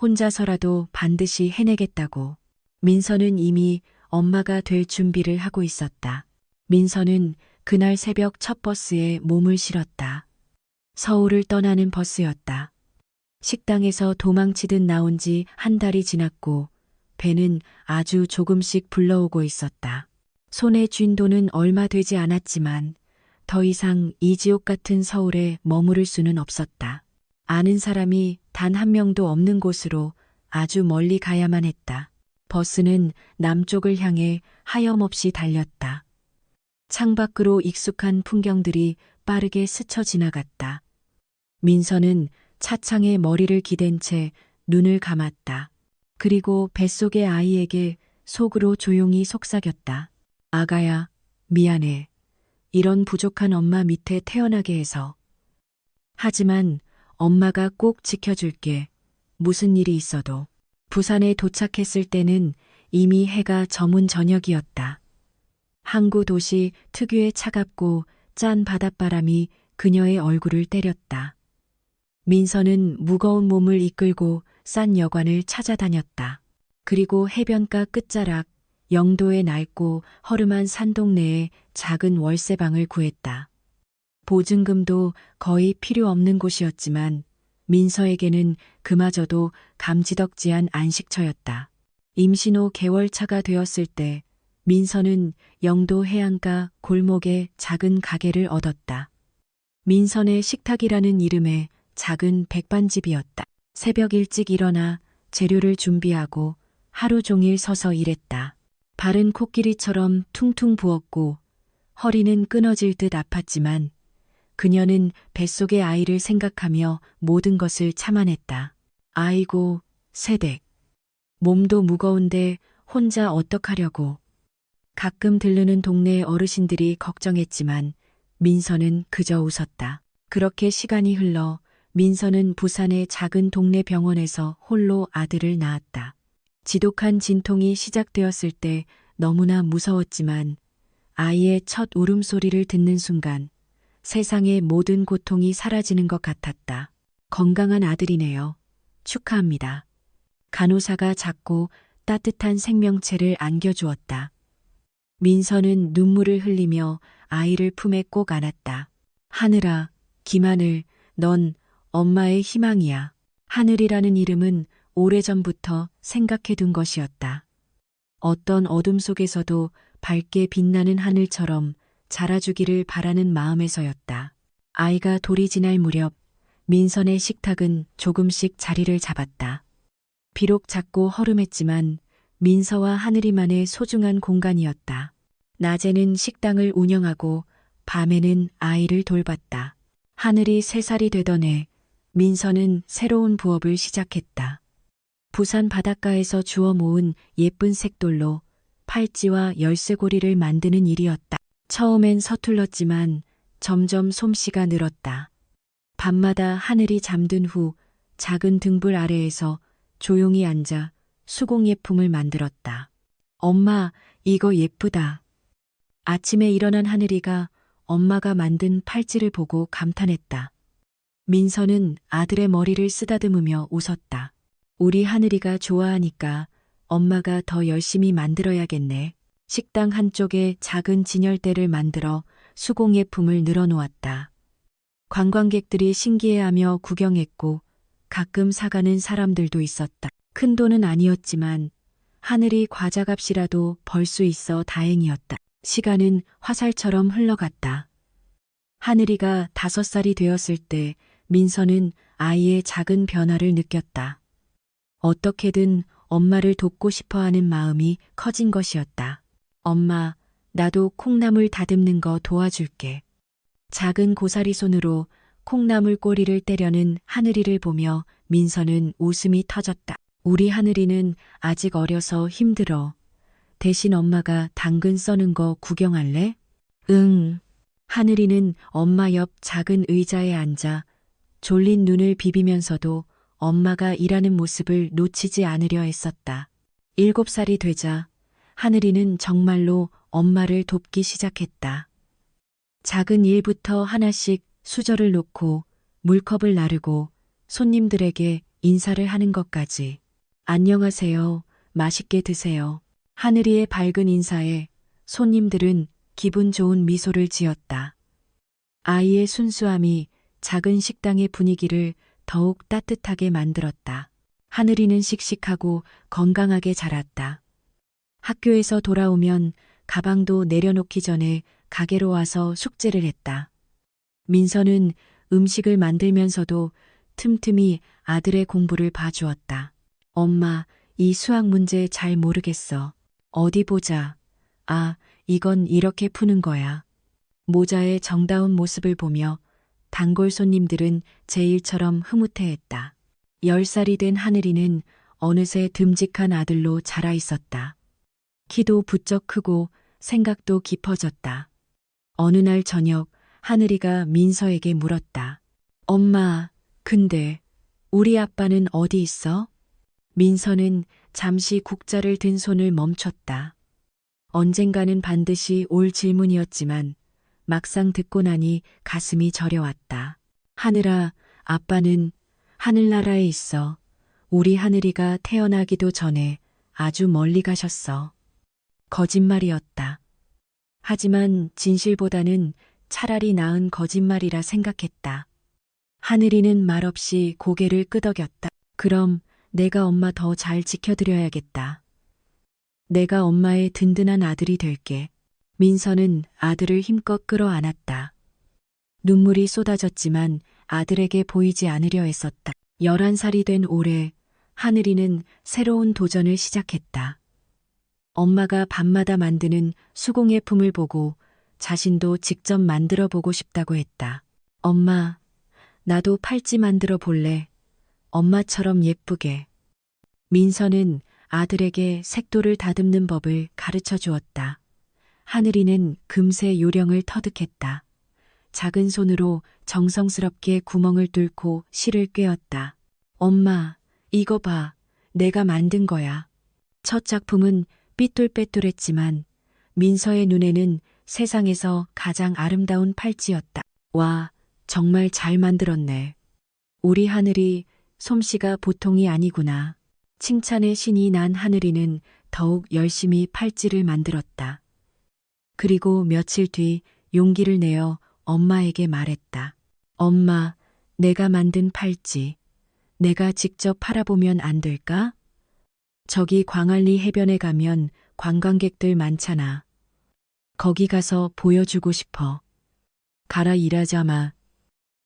혼자서라도 반드시 해내겠다고. 민서는 이미 엄마가 될 준비를 하고 있었다. 민서는 그날 새벽 첫 버스에 몸을 실었다. 서울을 떠나는 버스였다. 식당에서 도망치듯 나온 지 한 달이 지났고 배는 아주 조금씩 불러오고 있었다. 손에 쥔 돈은 얼마 되지 않았지만 더 이상 이 지옥 같은 서울에 머무를 수는 없었다. 아는 사람이 단 한 명도 없는 곳으로 아주 멀리 가야만 했다. 버스는 남쪽을 향해 하염없이 달렸다. 창밖으로 익숙한 풍경들이 빠르게 스쳐 지나갔다. 민서는 차창에 머리를 기댄 채 눈을 감았다. 그리고 뱃속의 아이에게 속으로 조용히 속삭였다. 아가야, 미안해. 이런 부족한 엄마 밑에 태어나게 해서. 하지만 엄마가 꼭 지켜줄게. 무슨 일이 있어도. 부산에 도착했을 때는 이미 해가 저문 저녁이었다. 항구 도시 특유의 차갑고 짠 바닷바람이 그녀의 얼굴을 때렸다. 민서는 무거운 몸을 이끌고 싼 여관을 찾아다녔다. 그리고 해변가 끝자락 영도의 낡고 허름한 산동네에 작은 월세방을 구했다. 보증금도 거의 필요 없는 곳이었지만 민서에게는 그마저도 감지덕지한 안식처였다. 임신 후 개월차가 되었을 때 민서는 영도 해안가 골목에 작은 가게를 얻었다. 민선의 식탁이라는 이름의 작은 백반집이었다. 새벽 일찍 일어나 재료를 준비하고 하루 종일 서서 일했다. 발은 코끼리처럼 퉁퉁 부었고 허리는 끊어질 듯 아팠지만 그녀는 뱃속의 아이를 생각하며 모든 것을 참아냈다. 아이고, 세댁. 몸도 무거운데 혼자 어떡하려고. 가끔 들르는 동네 어르신들이 걱정했지만 민서는 그저 웃었다. 그렇게 시간이 흘러 민서는 부산의 작은 동네 병원에서 홀로 아들을 낳았다. 지독한 진통이 시작되었을 때 너무나 무서웠지만 아이의 첫 울음소리를 듣는 순간 세상의 모든 고통이 사라지는 것 같았다. 건강한 아들이네요. 축하합니다. 간호사가 작고 따뜻한 생명체를 안겨주었다. 민서는 눈물을 흘리며 아이를 품에 꼭 안았다. 하늘아, 김하늘, 넌 엄마의 희망이야. 하늘이라는 이름은 오래전부터 생각해둔 것이었다. 어떤 어둠 속에서도 밝게 빛나는 하늘처럼 자라주기를 바라는 마음에서였다. 아이가 돌이 지날 무렵 민선의 식탁은 조금씩 자리를 잡았다. 비록 작고 허름했지만 민서와 하늘이만의 소중한 공간이었다. 낮에는 식당을 운영하고 밤에는 아이를 돌봤다. 하늘이 3살이 되던 해 민서는 새로운 부업을 시작했다. 부산 바닷가에서 주워 모은 예쁜 색돌로 팔찌와 열쇠고리를 만드는 일이었다. 처음엔 서툴렀지만 점점 솜씨가 늘었다. 밤마다 하늘이 잠든 후 작은 등불 아래에서 조용히 앉아 수공예품을 만들었다. 엄마, 이거 예쁘다. 아침에 일어난 하늘이가 엄마가 만든 팔찌를 보고 감탄했다. 민서는 아들의 머리를 쓰다듬으며 웃었다. 우리 하늘이가 좋아하니까 엄마가 더 열심히 만들어야겠네. 식당 한쪽에 작은 진열대를 만들어 수공예품을 늘어놓았다. 관광객들이 신기해하며 구경했고 가끔 사가는 사람들도 있었다. 큰 돈은 아니었지만 하늘이 과자값이라도 벌 수 있어 다행이었다. 시간은 화살처럼 흘러갔다. 하늘이가 5살이 되었을 때 민서는 아이의 작은 변화를 느꼈다. 어떻게든 엄마를 돕고 싶어하는 마음이 커진 것이었다. 엄마, 나도 콩나물 다듬는 거 도와줄게. 작은 고사리 손으로 콩나물 꼬리를 때려는 하늘이를 보며 민서는 웃음이 터졌다. 우리 하늘이는 아직 어려서 힘들어. 대신 엄마가 당근 써는 거 구경할래? 응. 하늘이는 엄마 옆 작은 의자에 앉아 졸린 눈을 비비면서도 엄마가 일하는 모습을 놓치지 않으려 했었다. 7살이 되자 하늘이는 정말로 엄마를 돕기 시작했다. 작은 일부터 하나씩 수저를 놓고 물컵을 나르고 손님들에게 인사를 하는 것까지. 안녕하세요. 맛있게 드세요. 하늘이의 밝은 인사에 손님들은 기분 좋은 미소를 지었다. 아이의 순수함이 작은 식당의 분위기를 더욱 따뜻하게 만들었다. 하늘이는 씩씩하고 건강하게 자랐다. 학교에서 돌아오면 가방도 내려놓기 전에 가게로 와서 숙제를 했다. 민서는 음식을 만들면서도 틈틈이 아들의 공부를 봐주었다. 엄마, 이 수학 문제 잘 모르겠어. 어디 보자. 아, 이건 이렇게 푸는 거야. 모자의 정다운 모습을 보며 단골 손님들은 제 일처럼 흐뭇해했다. 10살이 된 하늘이는 어느새 듬직한 아들로 자라 있었다. 키도 부쩍 크고 생각도 깊어졌다. 어느 날 저녁 하늘이가 민서에게 물었다. 엄마, 근데 우리 아빠는 어디 있어? 민서는 잠시 국자를 든 손을 멈췄다. 언젠가는 반드시 올 질문이었지만 막상 듣고 나니 가슴이 저려왔다. 하늘아, 아빠는 하늘나라에 있어. 우리 하늘이가 태어나기도 전에 아주 멀리 가셨어. 거짓말이었다. 하지만 진실보다는 차라리 나은 거짓말이라 생각했다. 하늘이는 말없이 고개를 끄덕였다. 그럼 내가 엄마 더 잘 지켜드려야겠다. 내가 엄마의 든든한 아들이 될게. 민서는 아들을 힘껏 끌어안았다. 눈물이 쏟아졌지만 아들에게 보이지 않으려 했었다. 11살이 된 올해 하늘이는 새로운 도전을 시작했다. 엄마가 밤마다 만드는 수공예품을 보고 자신도 직접 만들어 보고 싶다고 했다. 엄마, 나도 팔찌 만들어 볼래. 엄마처럼 예쁘게. 민서는 아들에게 색도를 다듬는 법을 가르쳐 주었다. 하늘이는 금세 요령을 터득했다. 작은 손으로 정성스럽게 구멍을 뚫고 실을 꿰었다. 엄마, 이거 봐. 내가 만든 거야. 첫 작품은 삐뚤빼뚤했지만 민서의 눈에는 세상에서 가장 아름다운 팔찌였다. 와, 정말 잘 만들었네. 우리 하늘이 솜씨가 보통이 아니구나. 칭찬의 신이 난 하늘이는 더욱 열심히 팔찌를 만들었다. 그리고 며칠 뒤 용기를 내어 엄마에게 말했다. 엄마, 내가 만든 팔찌. 내가 직접 팔아보면 안 될까? 저기 광안리 해변에 가면 관광객들 많잖아. 거기 가서 보여주고 싶어. 가라 일하자마.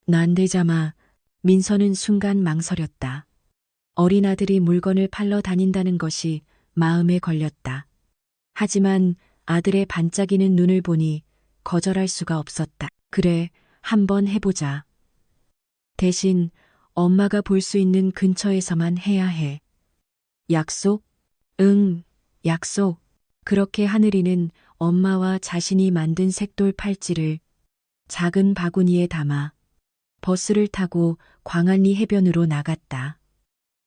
난데자마. 민서는 순간 망설였다. 어린 아들이 물건을 팔러 다닌다는 것이 마음에 걸렸다. 하지만 아들의 반짝이는 눈을 보니 거절할 수가 없었다. 그래, 한번 해보자. 대신 엄마가 볼 수 있는 근처에서만 해야 해. 약속? 응, 약속. 그렇게 하늘이는 엄마와 자신이 만든 색돌 팔찌를 작은 바구니에 담아 버스를 타고 광안리 해변으로 나갔다.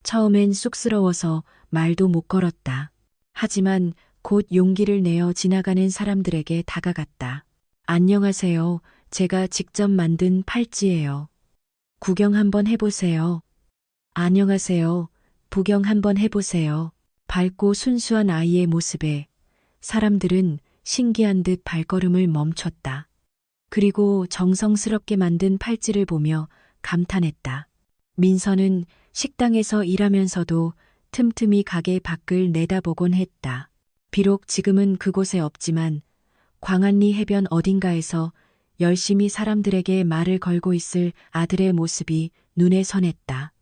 처음엔 쑥스러워서 말도 못 걸었다. 하지만 곧 용기를 내어 지나가는 사람들에게 다가갔다. 안녕하세요. 제가 직접 만든 팔찌예요. 구경 한번 해보세요. 안녕하세요. 구경 한번 해보세요. 밝고 순수한 아이의 모습에 사람들은 신기한 듯 발걸음을 멈췄다. 그리고 정성스럽게 만든 팔찌를 보며 감탄했다. 민서는 식당에서 일하면서도 틈틈이 가게 밖을 내다보곤 했다. 비록 지금은 그곳에 없지만 광안리 해변 어딘가에서 열심히 사람들에게 말을 걸고 있을 아들의 모습이 눈에 선했다.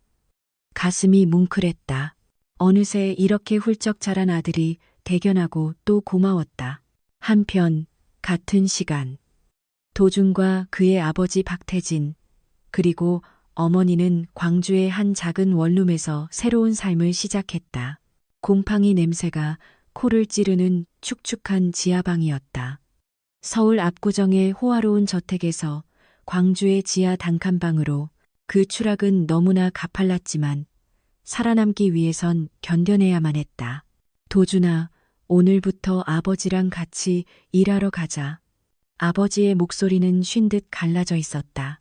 가슴이 뭉클했다. 어느새 이렇게 훌쩍 자란 아들이 대견하고 또 고마웠다. 한편 같은 시간 도준과 그의 아버지 박태진 그리고 어머니는 광주의 한 작은 원룸에서 새로운 삶을 시작했다. 곰팡이 냄새가 코를 찌르는 축축한 지하방이었다. 서울 압구정의 호화로운 저택에서 광주의 지하 단칸방으로 그 추락은 너무나 가팔랐지만 살아남기 위해선 견뎌내야만 했다. 도준아, 오늘부터 아버지랑 같이 일하러 가자. 아버지의 목소리는 쉰 듯 갈라져 있었다.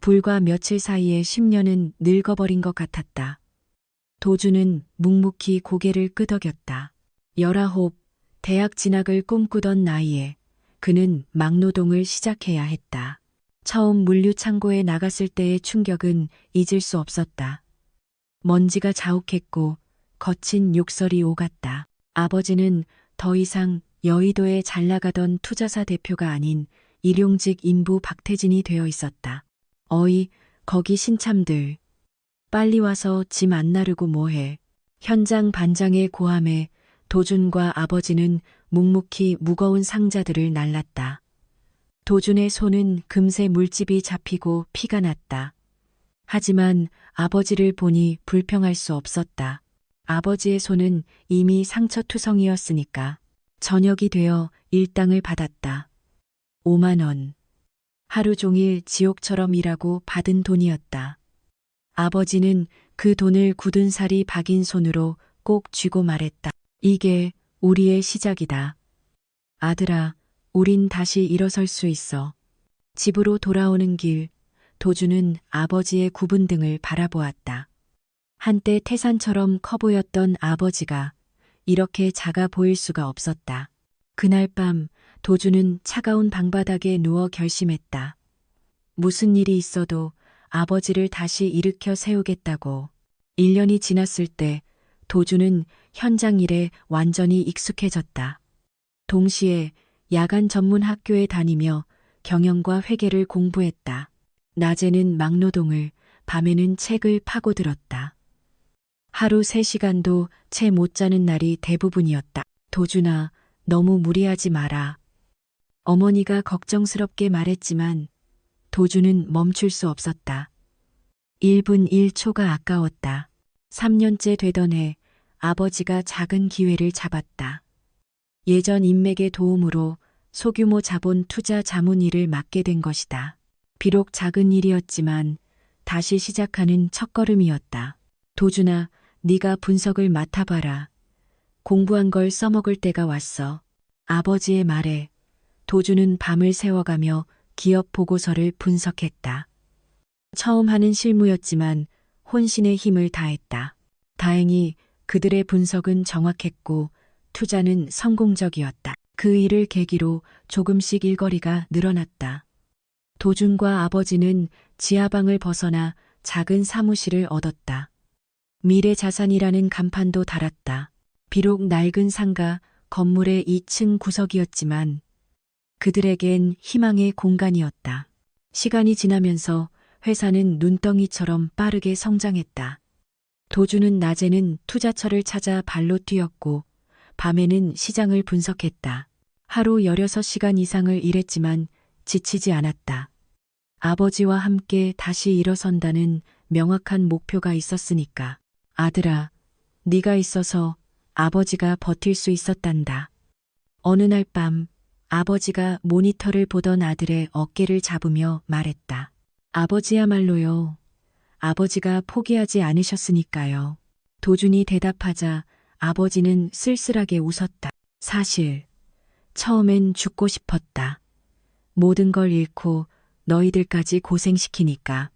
불과 며칠 사이에 10년은 늙어버린 것 같았다. 도준은 묵묵히 고개를 끄덕였다. 19, 대학 진학을 꿈꾸던 나이에 그는 막노동을 시작해야 했다. 처음 물류창고에 나갔을 때의 충격은 잊을 수 없었다. 먼지가 자욱했고 거친 욕설이 오갔다. 아버지는 더 이상 여의도에 잘 나가던 투자사 대표가 아닌 일용직 인부 박태진이 되어 있었다. 어이, 거기 신참들. 빨리 와서 짐 안 나르고 뭐해. 현장 반장의 고함에 도준과 아버지는 묵묵히 무거운 상자들을 날랐다. 도준의 손은 금세 물집이 잡히고 피가 났다. 하지만 아버지를 보니 불평할 수 없었다. 아버지의 손은 이미 상처투성이었으니까. 저녁이 되어 일당을 받았다. 5만 원. 하루 종일 지옥처럼 일하고 받은 돈이었다. 아버지는 그 돈을 굳은 살이 박인 손으로 꼭 쥐고 말했다. 이게 우리의 시작이다. 아들아, 우린 다시 일어설 수 있어. 집으로 돌아오는 길, 도준은 아버지의 굽은 등을 바라보았다. 한때 태산처럼 커 보였던 아버지가 이렇게 작아 보일 수가 없었다. 그날 밤 도준은 차가운 방바닥에 누워 결심했다. 무슨 일이 있어도 아버지를 다시 일으켜 세우겠다고. 1년이 지났을 때 도준은 현장 일에 완전히 익숙해졌다. 동시에 야간 전문 학교에 다니며 경영과 회계를 공부했다. 낮에는 막노동을, 밤에는 책을 파고들었다. 하루 3시간도 채 못 자는 날이 대부분이었다. 도준아, 너무 무리하지 마라. 어머니가 걱정스럽게 말했지만 도주는 멈출 수 없었다. 1분 1초가 아까웠다. 3년째 되던 해 아버지가 작은 기회를 잡았다. 예전 인맥의 도움으로 소규모 자본 투자 자문 일을 맡게 된 것이다. 비록 작은 일이었지만 다시 시작하는 첫걸음이었다. 도준아, 네가 분석을 맡아봐라. 공부한 걸 써먹을 때가 왔어. 아버지의 말에 도준은 밤을 새워가며 기업 보고서를 분석했다. 처음 하는 실무였지만 혼신의 힘을 다했다. 다행히 그들의 분석은 정확했고 투자는 성공적이었다. 그 일을 계기로 조금씩 일거리가 늘어났다. 도준과 아버지는 지하방을 벗어나 작은 사무실을 얻었다. 미래 자산이라는 간판도 달았다. 비록 낡은 상가 건물의 2층 구석이었지만 그들에겐 희망의 공간이었다. 시간이 지나면서 회사는 눈덩이처럼 빠르게 성장했다. 도준은 낮에는 투자처를 찾아 발로 뛰었고 밤에는 시장을 분석했다. 하루 16시간 이상을 일했지만 지치지 않았다. 아버지와 함께 다시 일어선다는 명확한 목표가 있었으니까. 아들아, 네가 있어서 아버지가 버틸 수 있었단다. 어느 날 밤 아버지가 모니터를 보던 아들의 어깨를 잡으며 말했다. 아버지야말로요. 아버지가 포기하지 않으셨으니까요. 도준이 대답하자 아버지는 쓸쓸하게 웃었다. 사실 처음엔 죽고 싶었다. 모든 걸 잃고 너희들까지 고생시키니까.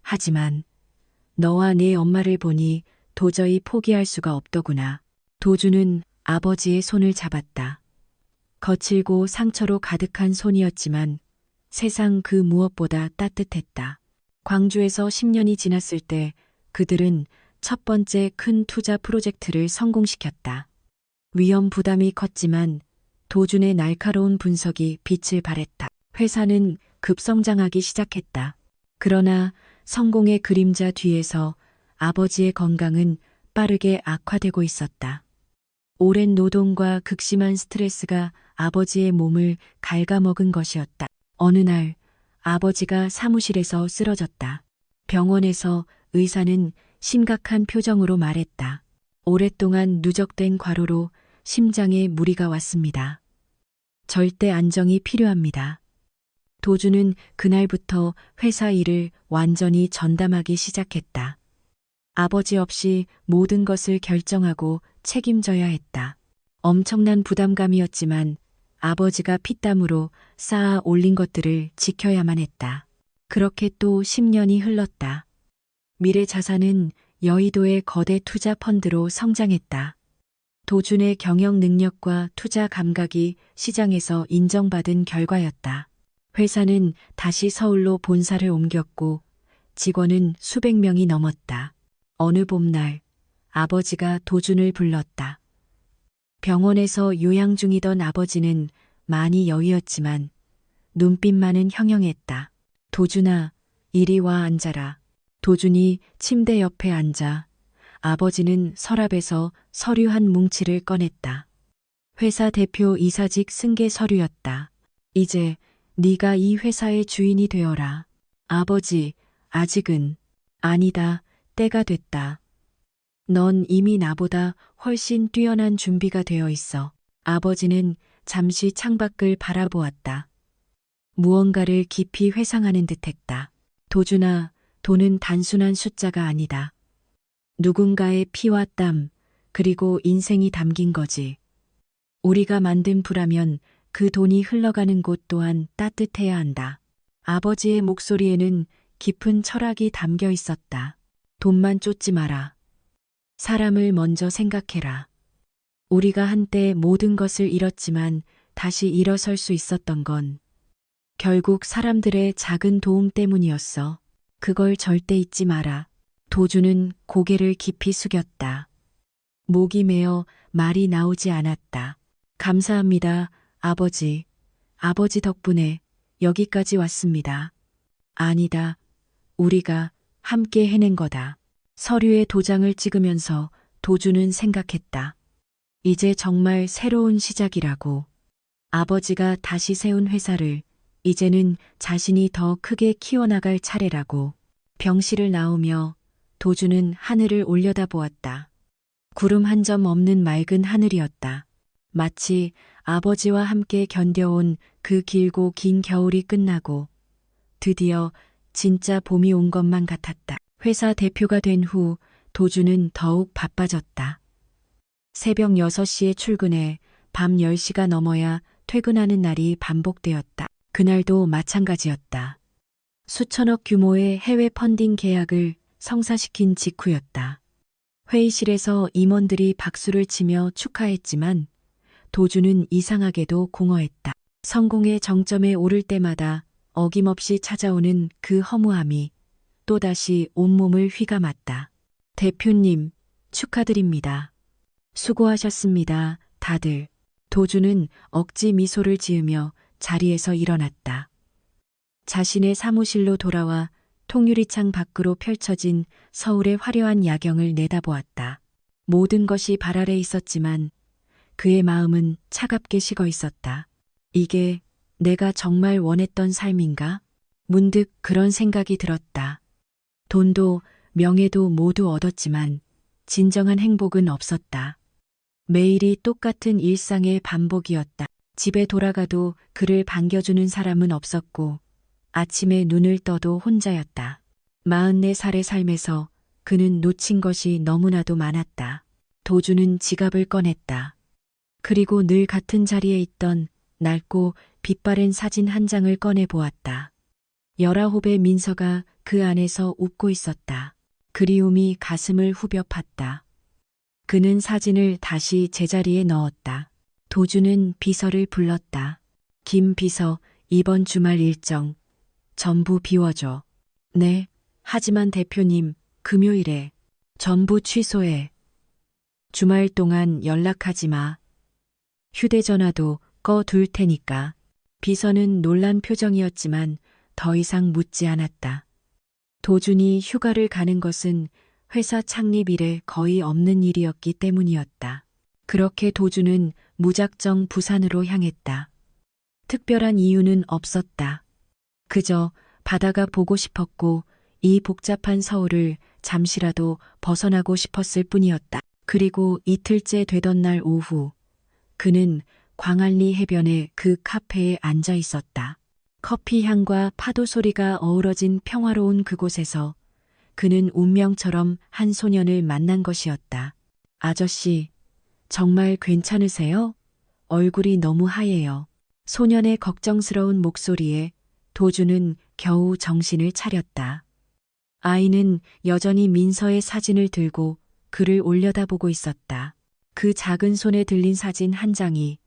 하지만 너와 네 엄마를 보니 도저히 포기할 수가 없더구나. 도준은 아버지의 손을 잡았다. 거칠고 상처로 가득한 손이었지만 세상 그 무엇보다 따뜻했다. 광주에서 10년이 지났을 때 그들은 첫 번째 큰 투자 프로젝트를 성공시켰다. 위험 부담이 컸지만 도준의 날카로운 분석이 빛을 발했다. 회사는 급성장하기 시작했다. 그러나 성공의 그림자 뒤에서 아버지의 건강은 빠르게 악화되고 있었다. 오랜 노동과 극심한 스트레스가 아버지의 몸을 갉아먹은 것이었다. 어느 날 아버지가 사무실에서 쓰러졌다. 병원에서 의사는 심각한 표정으로 말했다. 오랫동안 누적된 과로로 심장에 무리가 왔습니다. 절대 안정이 필요합니다. 도준은 그날부터 회사 일을 완전히 전담하기 시작했다. 아버지 없이 모든 것을 결정하고 책임져야 했다. 엄청난 부담감이었지만 아버지가 피땀으로 쌓아 올린 것들을 지켜야만 했다. 그렇게 또 10년이 흘렀다. 미래 자산은 여의도의 거대 투자 펀드로 성장했다. 도준의 경영 능력과 투자 감각이 시장에서 인정받은 결과였다. 회사는 다시 서울로 본사를 옮겼고 직원은 수백 명이 넘었다. 어느 봄날 아버지가 도준을 불렀다. 병원에서 요양 중이던 아버지는 많이 여위었지만 눈빛만은 형형했다. 도준아, 이리 와 앉아라. 도준이 침대 옆에 앉아 아버지는 서랍에서 서류 한 뭉치를 꺼냈다. 회사 대표 이사직 승계 서류였다. 이제 네가 이 회사의 주인이 되어라. 아버지, 아직은. 아니다, 때가 됐다. 넌 이미 나보다 훨씬 뛰어난 준비가 되어 있어. 아버지는 잠시 창밖을 바라보았다. 무언가를 깊이 회상하는 듯했다. 도준아, 돈은 단순한 숫자가 아니다. 누군가의 피와 땀, 그리고 인생이 담긴 거지. 우리가 만든 부라면 그 돈이 흘러가는 곳 또한 따뜻해야 한다. 아버지의 목소리에는 깊은 철학이 담겨 있었다. 돈만 쫓지 마라. 사람을 먼저 생각해라. 우리가 한때 모든 것을 잃었지만 다시 일어설 수 있었던 건 결국 사람들의 작은 도움 때문이었어. 그걸 절대 잊지 마라. 도준은 고개를 깊이 숙였다. 목이 메어 말이 나오지 않았다. 감사합니다, 아버지. 아버지 덕분에 여기까지 왔습니다. 아니다. 우리가 함께 해낸 거다. 서류에 도장을 찍으면서 도준은 생각했다. 이제 정말 새로운 시작이라고. 아버지가 다시 세운 회사를 이제는 자신이 더 크게 키워나갈 차례라고. 병실을 나오며 도주는 하늘을 올려다보았다. 구름 한 점 없는 맑은 하늘이었다. 마치 아버지와 함께 견뎌온 그 길고 긴 겨울이 끝나고 드디어 진짜 봄이 온 것만 같았다. 회사 대표가 된 후 도주는 더욱 바빠졌다. 새벽 6시에 출근해 밤 10시가 넘어야 퇴근하는 날이 반복되었다. 그날도 마찬가지였다. 수천억 규모의 해외 펀딩 계약을 성사시킨 직후였다. 회의실에서 임원들이 박수를 치며 축하했지만 도주는 이상하게도 공허했다. 성공의 정점에 오를 때마다 어김없이 찾아오는 그 허무함이 또다시 온몸을 휘감았다. 대표님, 축하드립니다. 수고하셨습니다, 다들. 도주는 억지 미소를 지으며 자리에서 일어났다. 자신의 사무실로 돌아와 통유리창 밖으로 펼쳐진 서울의 화려한 야경을 내다보았다. 모든 것이 발 아래 있었지만 그의 마음은 차갑게 식어 있었다. 이게 내가 정말 원했던 삶인가? 문득 그런 생각이 들었다. 돈도 명예도 모두 얻었지만 진정한 행복은 없었다. 매일이 똑같은 일상의 반복이었다. 집에 돌아가도 그를 반겨주는 사람은 없었고 아침에 눈을 떠도 혼자였다. 44살의 삶에서 그는 놓친 것이 너무나도 많았다. 도주는 지갑을 꺼냈다. 그리고 늘 같은 자리에 있던 낡고 빛바랜 사진 한 장을 꺼내 보았다. 19의 민서가 그 안에서 웃고 있었다. 그리움이 가슴을 후벼 팠다. 그는 사진을 다시 제자리에 넣었다. 도주는 비서를 불렀다. 김 비서, 이번 주말 일정 전부 비워줘. 네, 하지만 대표님, 금요일에 전부 취소해. 주말 동안 연락하지 마. 휴대전화도 꺼둘 테니까. 비서는 놀란 표정이었지만 더 이상 묻지 않았다. 도준이 휴가를 가는 것은 회사 창립 이래 거의 없는 일이었기 때문이었다. 그렇게 도준은 무작정 부산으로 향했다. 특별한 이유는 없었다. 그저 바다가 보고 싶었고 이 복잡한 서울을 잠시라도 벗어나고 싶었을 뿐이었다. 그리고 이틀째 되던 날 오후 그는 광안리 해변의 그 카페에 앉아 있었다. 커피 향과 파도 소리가 어우러진 평화로운 그곳에서 그는 운명처럼 한 소년을 만난 것이었다. 아저씨, 정말 괜찮으세요? 얼굴이 너무 하얘요. 소년의 걱정스러운 목소리에 도주는 겨우 정신을 차렸다. 아이는 여전히 민서의 사진을 들고 그를 올려다보고 있었다. 그 작은 손에 들린 사진 한 장이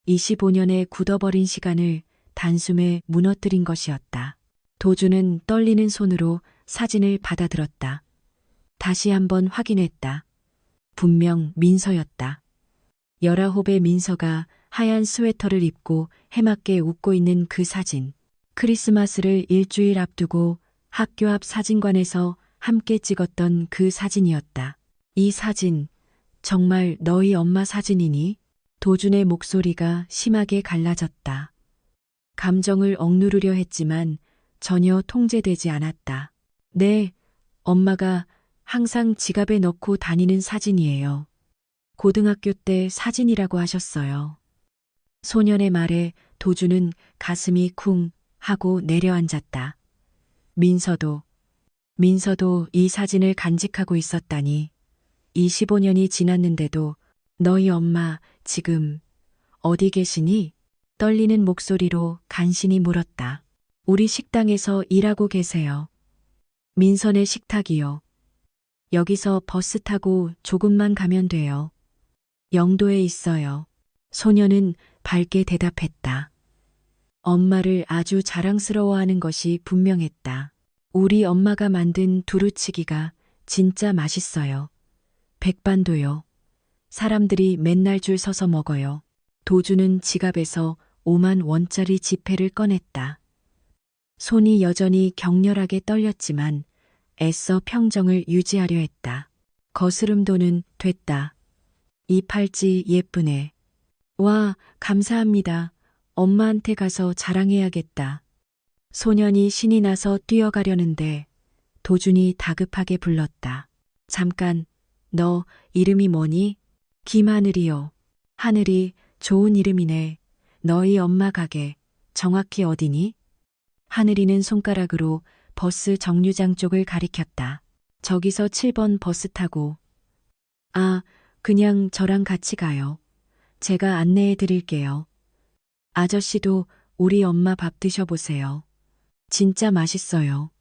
25년의 굳어버린 시간을 단숨에 무너뜨린 것이었다. 도주는 떨리는 손으로 사진을 받아들었다. 다시 한번 확인했다. 분명 민서였다. 19의 민서가 하얀 스웨터를 입고 해맑게 웃고 있는 그 사진. 크리스마스를 일주일 앞두고 학교 앞 사진관에서 함께 찍었던 그 사진이었다. 이 사진, 정말 너희 엄마 사진이니? 도준의 목소리가 심하게 갈라졌다. 감정을 억누르려 했지만 전혀 통제되지 않았다. 네, 엄마가 항상 지갑에 넣고 다니는 사진이에요. 고등학교 때 사진이라고 하셨어요. 소년의 말에 도준은 가슴이 쿵 하고 내려앉았다. 민서도 이 사진을 간직하고 있었다니. 25년이 지났는데도 너희 엄마 지금 어디 계시니? 떨리는 목소리로 간신히 물었다. 우리 식당에서 일하고 계세요. 민선의 식탁이요. 여기서 버스 타고 조금만 가면 돼요. 영도에 있어요. 소녀는 밝게 대답했다. 엄마를 아주 자랑스러워하는 것이 분명했다. 우리 엄마가 만든 두루치기가 진짜 맛있어요. 백반도요. 사람들이 맨날 줄 서서 먹어요. 도주는 지갑에서 5만 원짜리 지폐를 꺼냈다. 손이 여전히 격렬하게 떨렸지만 애써 평정을 유지하려 했다. 거스름돈은 됐다. 이 팔찌 예쁘네. 와, 감사합니다. 엄마한테 가서 자랑해야겠다. 소년이 신이 나서 뛰어가려는데 도준이 다급하게 불렀다. 잠깐, 너 이름이 뭐니? 김하늘이요. 하늘이 좋은 이름이네. 너희 엄마 가게 정확히 어디니? 하늘이는 손가락으로 버스 정류장 쪽을 가리켰다. 저기서 7번 버스 타고. 아, 그냥 저랑 같이 가요. 제가 안내해 드릴게요. 아저씨도 우리 엄마 밥 드셔보세요. 진짜 맛있어요.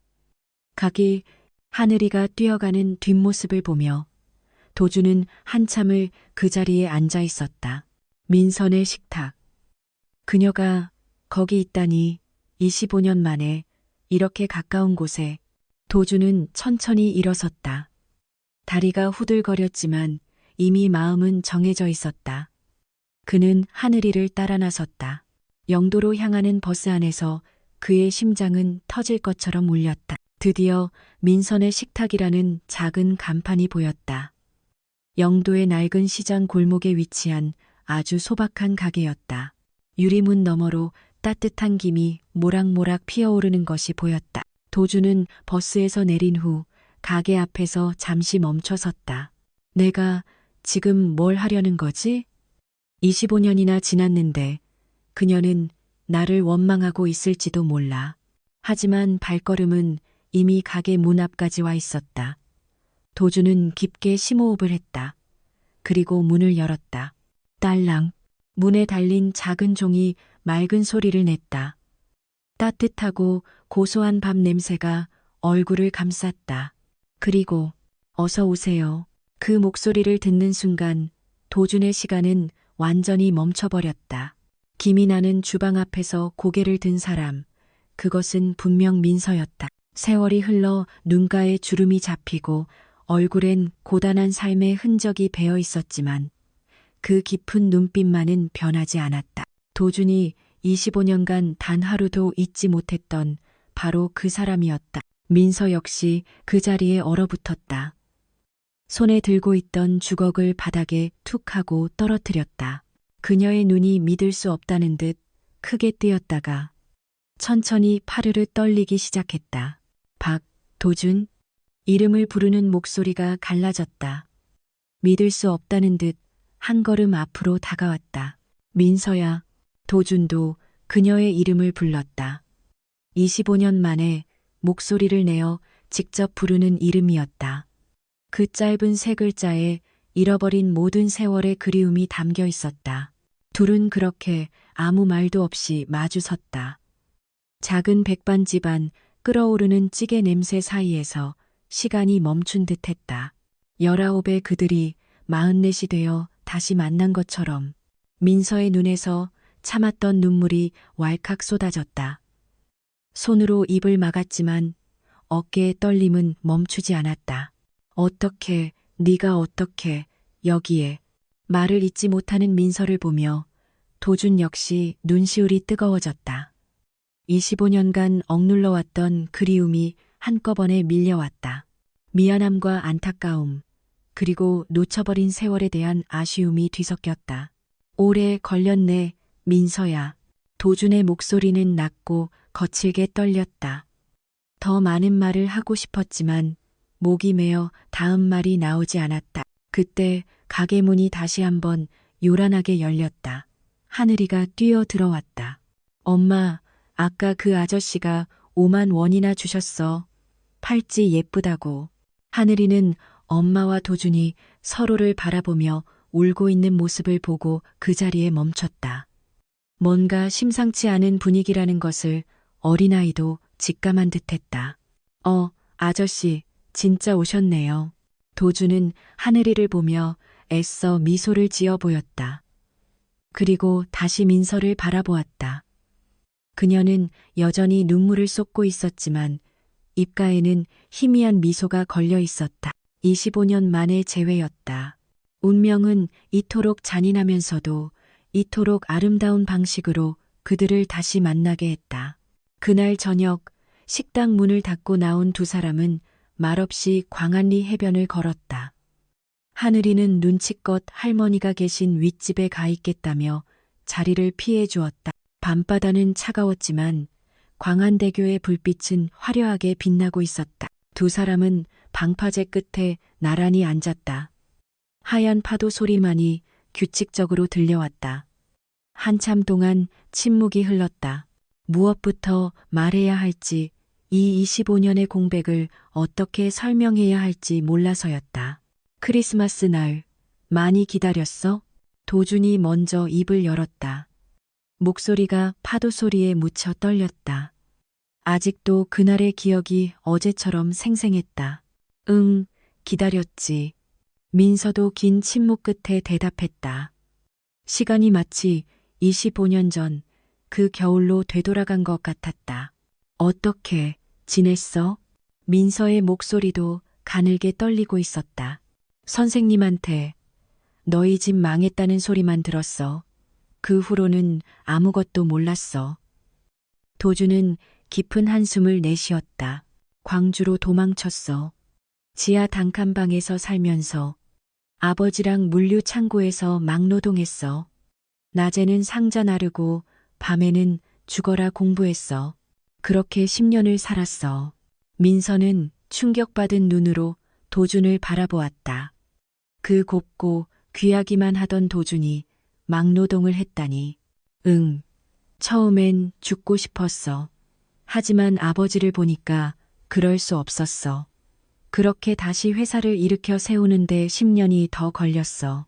가기. 하늘이가 뛰어가는 뒷모습을 보며 도준은 한참을 그 자리에 앉아 있었다. 민선의 식탁. 그녀가 거기 있다니 25년 만에 이렇게 가까운 곳에. 도준은 천천히 일어섰다. 다리가 후들거렸지만 이미 마음은 정해져 있었다. 그는 하늘이를 따라 나섰다. 영도로 향하는 버스 안에서 그의 심장은 터질 것처럼 울렸다. 드디어 민선의 식탁이라는 작은 간판이 보였다. 영도의 낡은 시장 골목에 위치한 아주 소박한 가게였다. 유리문 너머로 따뜻한 김이 모락모락 피어오르는 것이 보였다. 도준은 버스에서 내린 후 가게 앞에서 잠시 멈춰 섰다. 내가 지금 뭘 하려는 거지? 25년이나 지났는데 그녀는 나를 원망하고 있을지도 몰라. 하지만 발걸음은 이미 가게 문 앞까지 와 있었다. 도준은 깊게 심호흡을 했다. 그리고 문을 열었다. 딸랑. 문에 달린 작은 종이 맑은 소리를 냈다. 따뜻하고 고소한 밥 냄새가 얼굴을 감쌌다. 그리고 어서 오세요. 그 목소리를 듣는 순간 도준의 시간은 완전히 멈춰버렸다. 김이 나는 주방 앞에서 고개를 든 사람. 그것은 분명 민서였다. 세월이 흘러 눈가에 주름이 잡히고 얼굴엔 고단한 삶의 흔적이 배어 있었지만 그 깊은 눈빛만은 변하지 않았다. 도준이 25년간 단 하루도 잊지 못했던 바로 그 사람이었다. 민서 역시 그 자리에 얼어붙었다. 손에 들고 있던 주걱을 바닥에 툭 하고 떨어뜨렸다. 그녀의 눈이 믿을 수 없다는 듯 크게 뜨였다가 천천히 파르르 떨리기 시작했다. 도준? 이름을 부르는 목소리가 갈라졌다. 믿을 수 없다는 듯 한 걸음 앞으로 다가왔다. 민서야. 도준도 그녀의 이름을 불렀다. 25년 만에 목소리를 내어 직접 부르는 이름이었다. 그 짧은 세 글자에 잃어버린 모든 세월의 그리움이 담겨 있었다. 둘은 그렇게 아무 말도 없이 마주 섰다. 작은 백반집 안 끓어오르는 찌개 냄새 사이에서 시간이 멈춘 듯했다. 19의 그들이 44이 되어 다시 만난 것처럼 민서의 눈에서 참았던 눈물이 왈칵 쏟아졌다. 손으로 입을 막았지만 어깨의 떨림은 멈추지 않았다. 어떻게, 네가 어떻게 여기에. 말을 잇지 못하는 민서를 보며 도준 역시 눈시울이 뜨거워졌다. 25년간 억눌러왔던 그리움이 한꺼번에 밀려왔다. 미안함과 안타까움, 그리고 놓쳐버린 세월에 대한 아쉬움이 뒤섞였다. 오래 걸렸네, 민서야. 도준의 목소리는 낮고 거칠게 떨렸다. 더 많은 말을 하고 싶었지만 목이 메어 다음 말이 나오지 않았다. 그때 가게 문이 다시 한번 요란하게 열렸다. 하늘이가 뛰어 들어왔다. 엄마, 아까 그 아저씨가 5만 원이나 주셨어. 팔찌 예쁘다고. 하늘이는 엄마와 도준이 서로를 바라보며 울고 있는 모습을 보고 그 자리에 멈췄다. 뭔가 심상치 않은 분위기라는 것을 어린아이도 직감한 듯했다. 아저씨, 진짜 오셨네요. 도준은 하늘이를 보며 애써 미소를 지어 보였다. 그리고 다시 민서를 바라보았다. 그녀는 여전히 눈물을 쏟고 있었지만 입가에는 희미한 미소가 걸려 있었다. 25년 만의 재회였다. 운명은 이토록 잔인하면서도 이토록 아름다운 방식으로 그들을 다시 만나게 했다. 그날 저녁 식당 문을 닫고 나온 두 사람은 말없이 광안리 해변을 걸었다. 하늘이는 눈치껏 할머니가 계신 윗집에 가 있겠다며 자리를 피해 주었다. 밤바다는 차가웠지만 광안대교의 불빛은 화려하게 빛나고 있었다. 두 사람은 방파제 끝에 나란히 앉았다. 하얀 파도 소리만이 규칙적으로 들려왔다. 한참 동안 침묵이 흘렀다. 무엇부터 말해야 할지, 이 25년의 공백을 어떻게 설명해야 할지 몰라서였다. 크리스마스 날, 많이 기다렸어? 도준이 먼저 입을 열었다. 목소리가 파도 소리에 묻혀 떨렸다. 아직도 그날의 기억이 어제처럼 생생했다. 응, 기다렸지. 민서도 긴 침묵 끝에 대답했다. 시간이 마치 25년 전 그 겨울로 되돌아간 것 같았다. 어떻게 지냈어? 민서의 목소리도 가늘게 떨리고 있었다. 선생님한테 너희 집 망했다는 소리만 들었어. 그 후로는 아무것도 몰랐어. 도주는 깊은 한숨을 내쉬었다. 광주로 도망쳤어. 지하 단칸방에서 살면서 아버지랑 물류 창고에서 막노동했어. 낮에는 상자 나르고 밤에는 죽어라 공부했어. 그렇게 10년을 살았어. 민서는 충격받은 눈으로 도준을 바라보았다. 그 곱고 귀하기만 하던 도준이 막노동을 했다니. 응, 처음엔 죽고 싶었어. 하지만 아버지를 보니까 그럴 수 없었어. 그렇게 다시 회사를 일으켜 세우는데 10년이 더 걸렸어.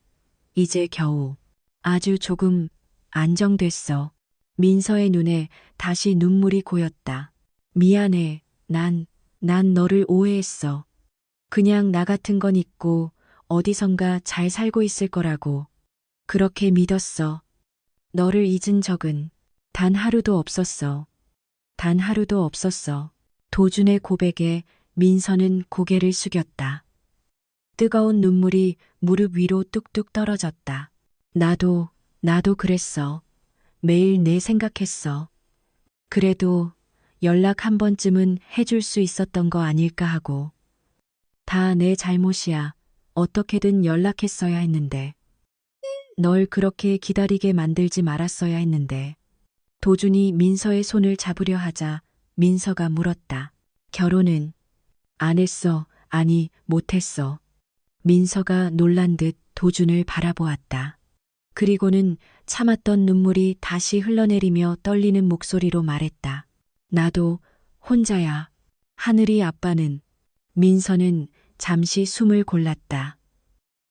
이제 겨우 아주 조금 안정됐어. 민서의 눈에 다시 눈물이 고였다. 미안해. 난 너를 오해했어. 그냥 나 같은 건 있고 어디선가 잘 살고 있을 거라고. 그렇게 믿었어. 너를 잊은 적은 단 하루도 없었어. 단 하루도 없었어. 도준의 고백에 민서는 고개를 숙였다. 뜨거운 눈물이 무릎 위로 뚝뚝 떨어졌다. 나도 그랬어. 매일 내 생각했어. 그래도 연락 한 번쯤은 해줄 수 있었던 거 아닐까 하고. 다 내 잘못이야. 어떻게든 연락했어야 했는데. 널 그렇게 기다리게 만들지 말았어야 했는데. 도준이 민서의 손을 잡으려 하자 민서가 물었다. 결혼은 안 했어. 아니, 못했어. 민서가 놀란 듯 도준을 바라보았다. 그리고는 참았던 눈물이 다시 흘러내리며 떨리는 목소리로 말했다. 나도 혼자야. 하늘이 아빠는. 민서는 잠시 숨을 골랐다.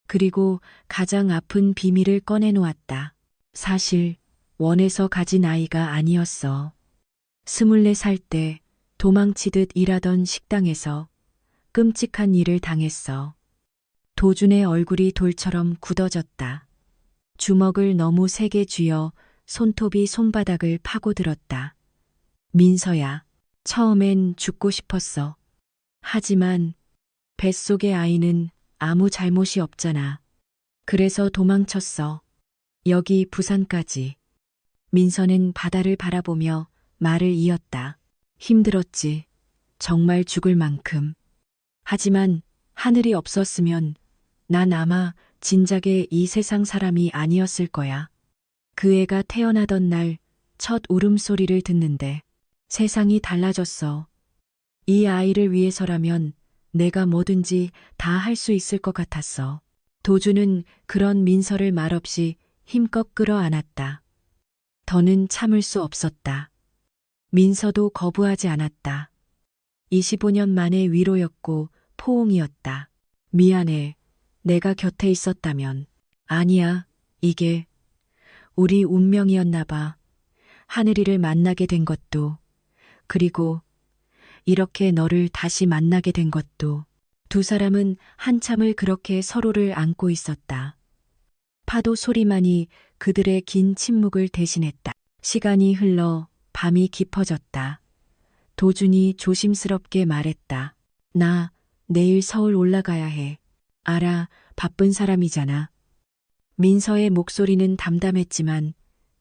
그리고 가장 아픈 비밀을 꺼내놓았다. 사실 원해서 가진 아이가 아니었어. 24살 때 도망치듯 일하던 식당에서 끔찍한 일을 당했어. 도준의 얼굴이 돌처럼 굳어졌다. 주먹을 너무 세게 쥐어 손톱이 손바닥을 파고들었다. 민서야, 처음엔 죽고 싶었어. 하지만 뱃속의 아이는 아무 잘못이 없잖아. 그래서 도망쳤어. 여기 부산까지. 민서는 바다를 바라보며 말을 이었다. 힘들었지. 정말 죽을 만큼. 하지만 하늘이 없었으면 난 아마 진작에 이 세상 사람이 아니었을 거야. 그 애가 태어나던 날 첫 울음소리를 듣는데 세상이 달라졌어. 이 아이를 위해서라면 내가 뭐든지 다 할 수 있을 것 같았어. 도주는 그런 민서를 말없이 힘껏 끌어안았다. 더는 참을 수 없었다. 민서도 거부하지 않았다. 25년 만의 위로였고 포옹이었다. 미안해. 내가 곁에 있었다면. 아니야. 이게 우리 운명이었나 봐. 하늘이를 만나게 된 것도, 그리고 이렇게 너를 다시 만나게 된 것도. 두 사람은 한참을 그렇게 서로를 안고 있었다. 파도 소리만이 그들의 긴 침묵을 대신했다. 시간이 흘러 밤이 깊어졌다. 도준이 조심스럽게 말했다. 나 내일 서울 올라가야 해. 알아, 바쁜 사람이잖아. 민서의 목소리는 담담했지만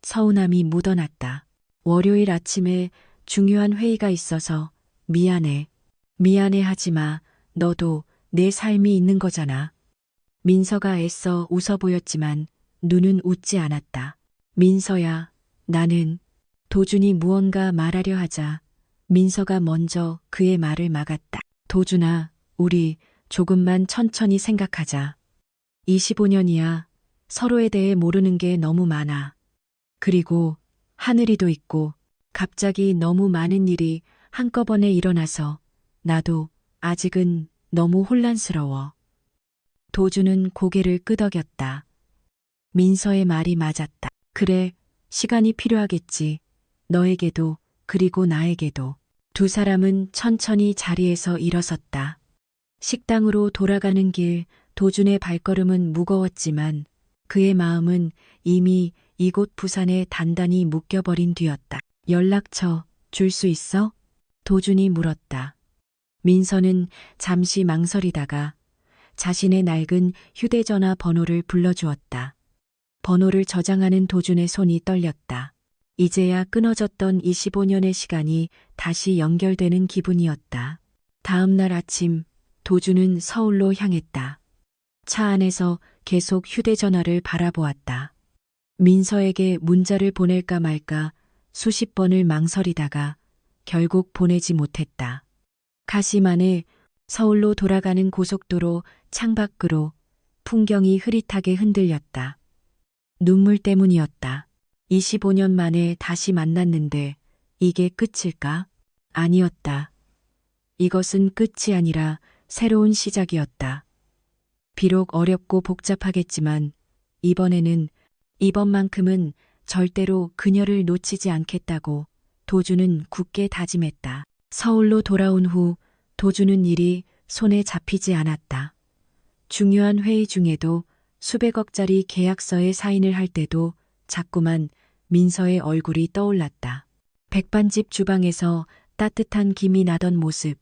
서운함이 묻어났다. 월요일 아침에 중요한 회의가 있어서 미안해. 미안해하지 마. 너도 내 삶이 있는 거잖아. 민서가 애써 웃어 보였지만 눈은 웃지 않았다. 민서야, 나는. 도준이 무언가 말하려 하자 민서가 먼저 그의 말을 막았다. 도준아, 우리 조금만 천천히 생각하자. 25년이야. 서로에 대해 모르는 게 너무 많아. 그리고 하늘이도 있고 갑자기 너무 많은 일이 한꺼번에 일어나서 나도 아직은 너무 혼란스러워. 도준은 고개를 끄덕였다. 민서의 말이 맞았다. 그래, 시간이 필요하겠지. 너에게도 그리고 나에게도. 두 사람은 천천히 자리에서 일어섰다. 식당으로 돌아가는 길 도준의 발걸음은 무거웠지만 그의 마음은 이미 이곳 부산에 단단히 묶여버린 뒤였다. 연락처 줄 수 있어? 도준이 물었다. 민서는 잠시 망설이다가 자신의 낡은 휴대전화 번호를 불러주었다. 번호를 저장하는 도준의 손이 떨렸다. 이제야 끊어졌던 25년의 시간이 다시 연결되는 기분이었다. 다음 날 아침 도준은 서울로 향했다. 차 안에서 계속 휴대전화를 바라보았다. 민서에게 문자를 보낼까 말까 수십 번을 망설이다가 결국 보내지 못했다. 가시만에 서울로 돌아가는 고속도로 창밖으로 풍경이 흐릿하게 흔들렸다. 눈물 때문이었다. 25년 만에 다시 만났는데 이게 끝일까? 아니었다. 이것은 끝이 아니라 새로운 시작이었다. 비록 어렵고 복잡하겠지만 이번만큼은 절대로 그녀를 놓치지 않겠다고 도준은 굳게 다짐했다. 서울로 돌아온 후 도준은 일이 손에 잡히지 않았다. 중요한 회의 중에도 수백억짜리 계약서에 사인을 할 때도 자꾸만 민서의 얼굴이 떠올랐다. 백반집 주방에서 따뜻한 김이 나던 모습,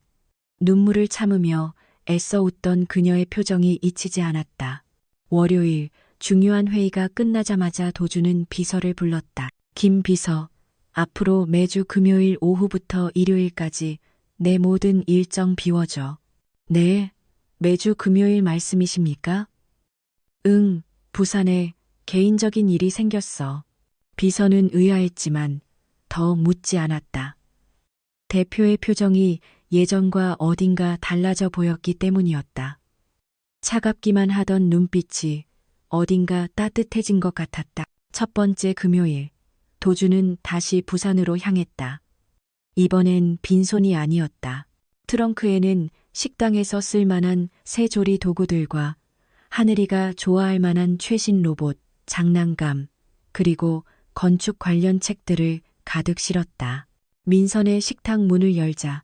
눈물을 참으며 애써 웃던 그녀의 표정이 잊히지 않았다. 월요일 중요한 회의가 끝나자마자 도준은 비서를 불렀다. 김 비서, 앞으로 매주 금요일 오후부터 일요일까지 내 모든 일정 비워줘. 네, 매주 금요일 말씀이십니까? 응, 부산에 개인적인 일이 생겼어. 비서는 의아했지만 더 묻지 않았다. 대표의 표정이 예전과 어딘가 달라져 보였기 때문이었다. 차갑기만 하던 눈빛이 어딘가 따뜻해진 것 같았다. 첫 번째 금요일, 도준은 다시 부산으로 향했다. 이번엔 빈손이 아니었다. 트렁크에는 식당에서 쓸만한 새 조리 도구들과 하늘이가 좋아할 만한 최신 로봇, 장난감, 그리고 건축 관련 책들을 가득 실었다. 민선의 식탁 문을 열자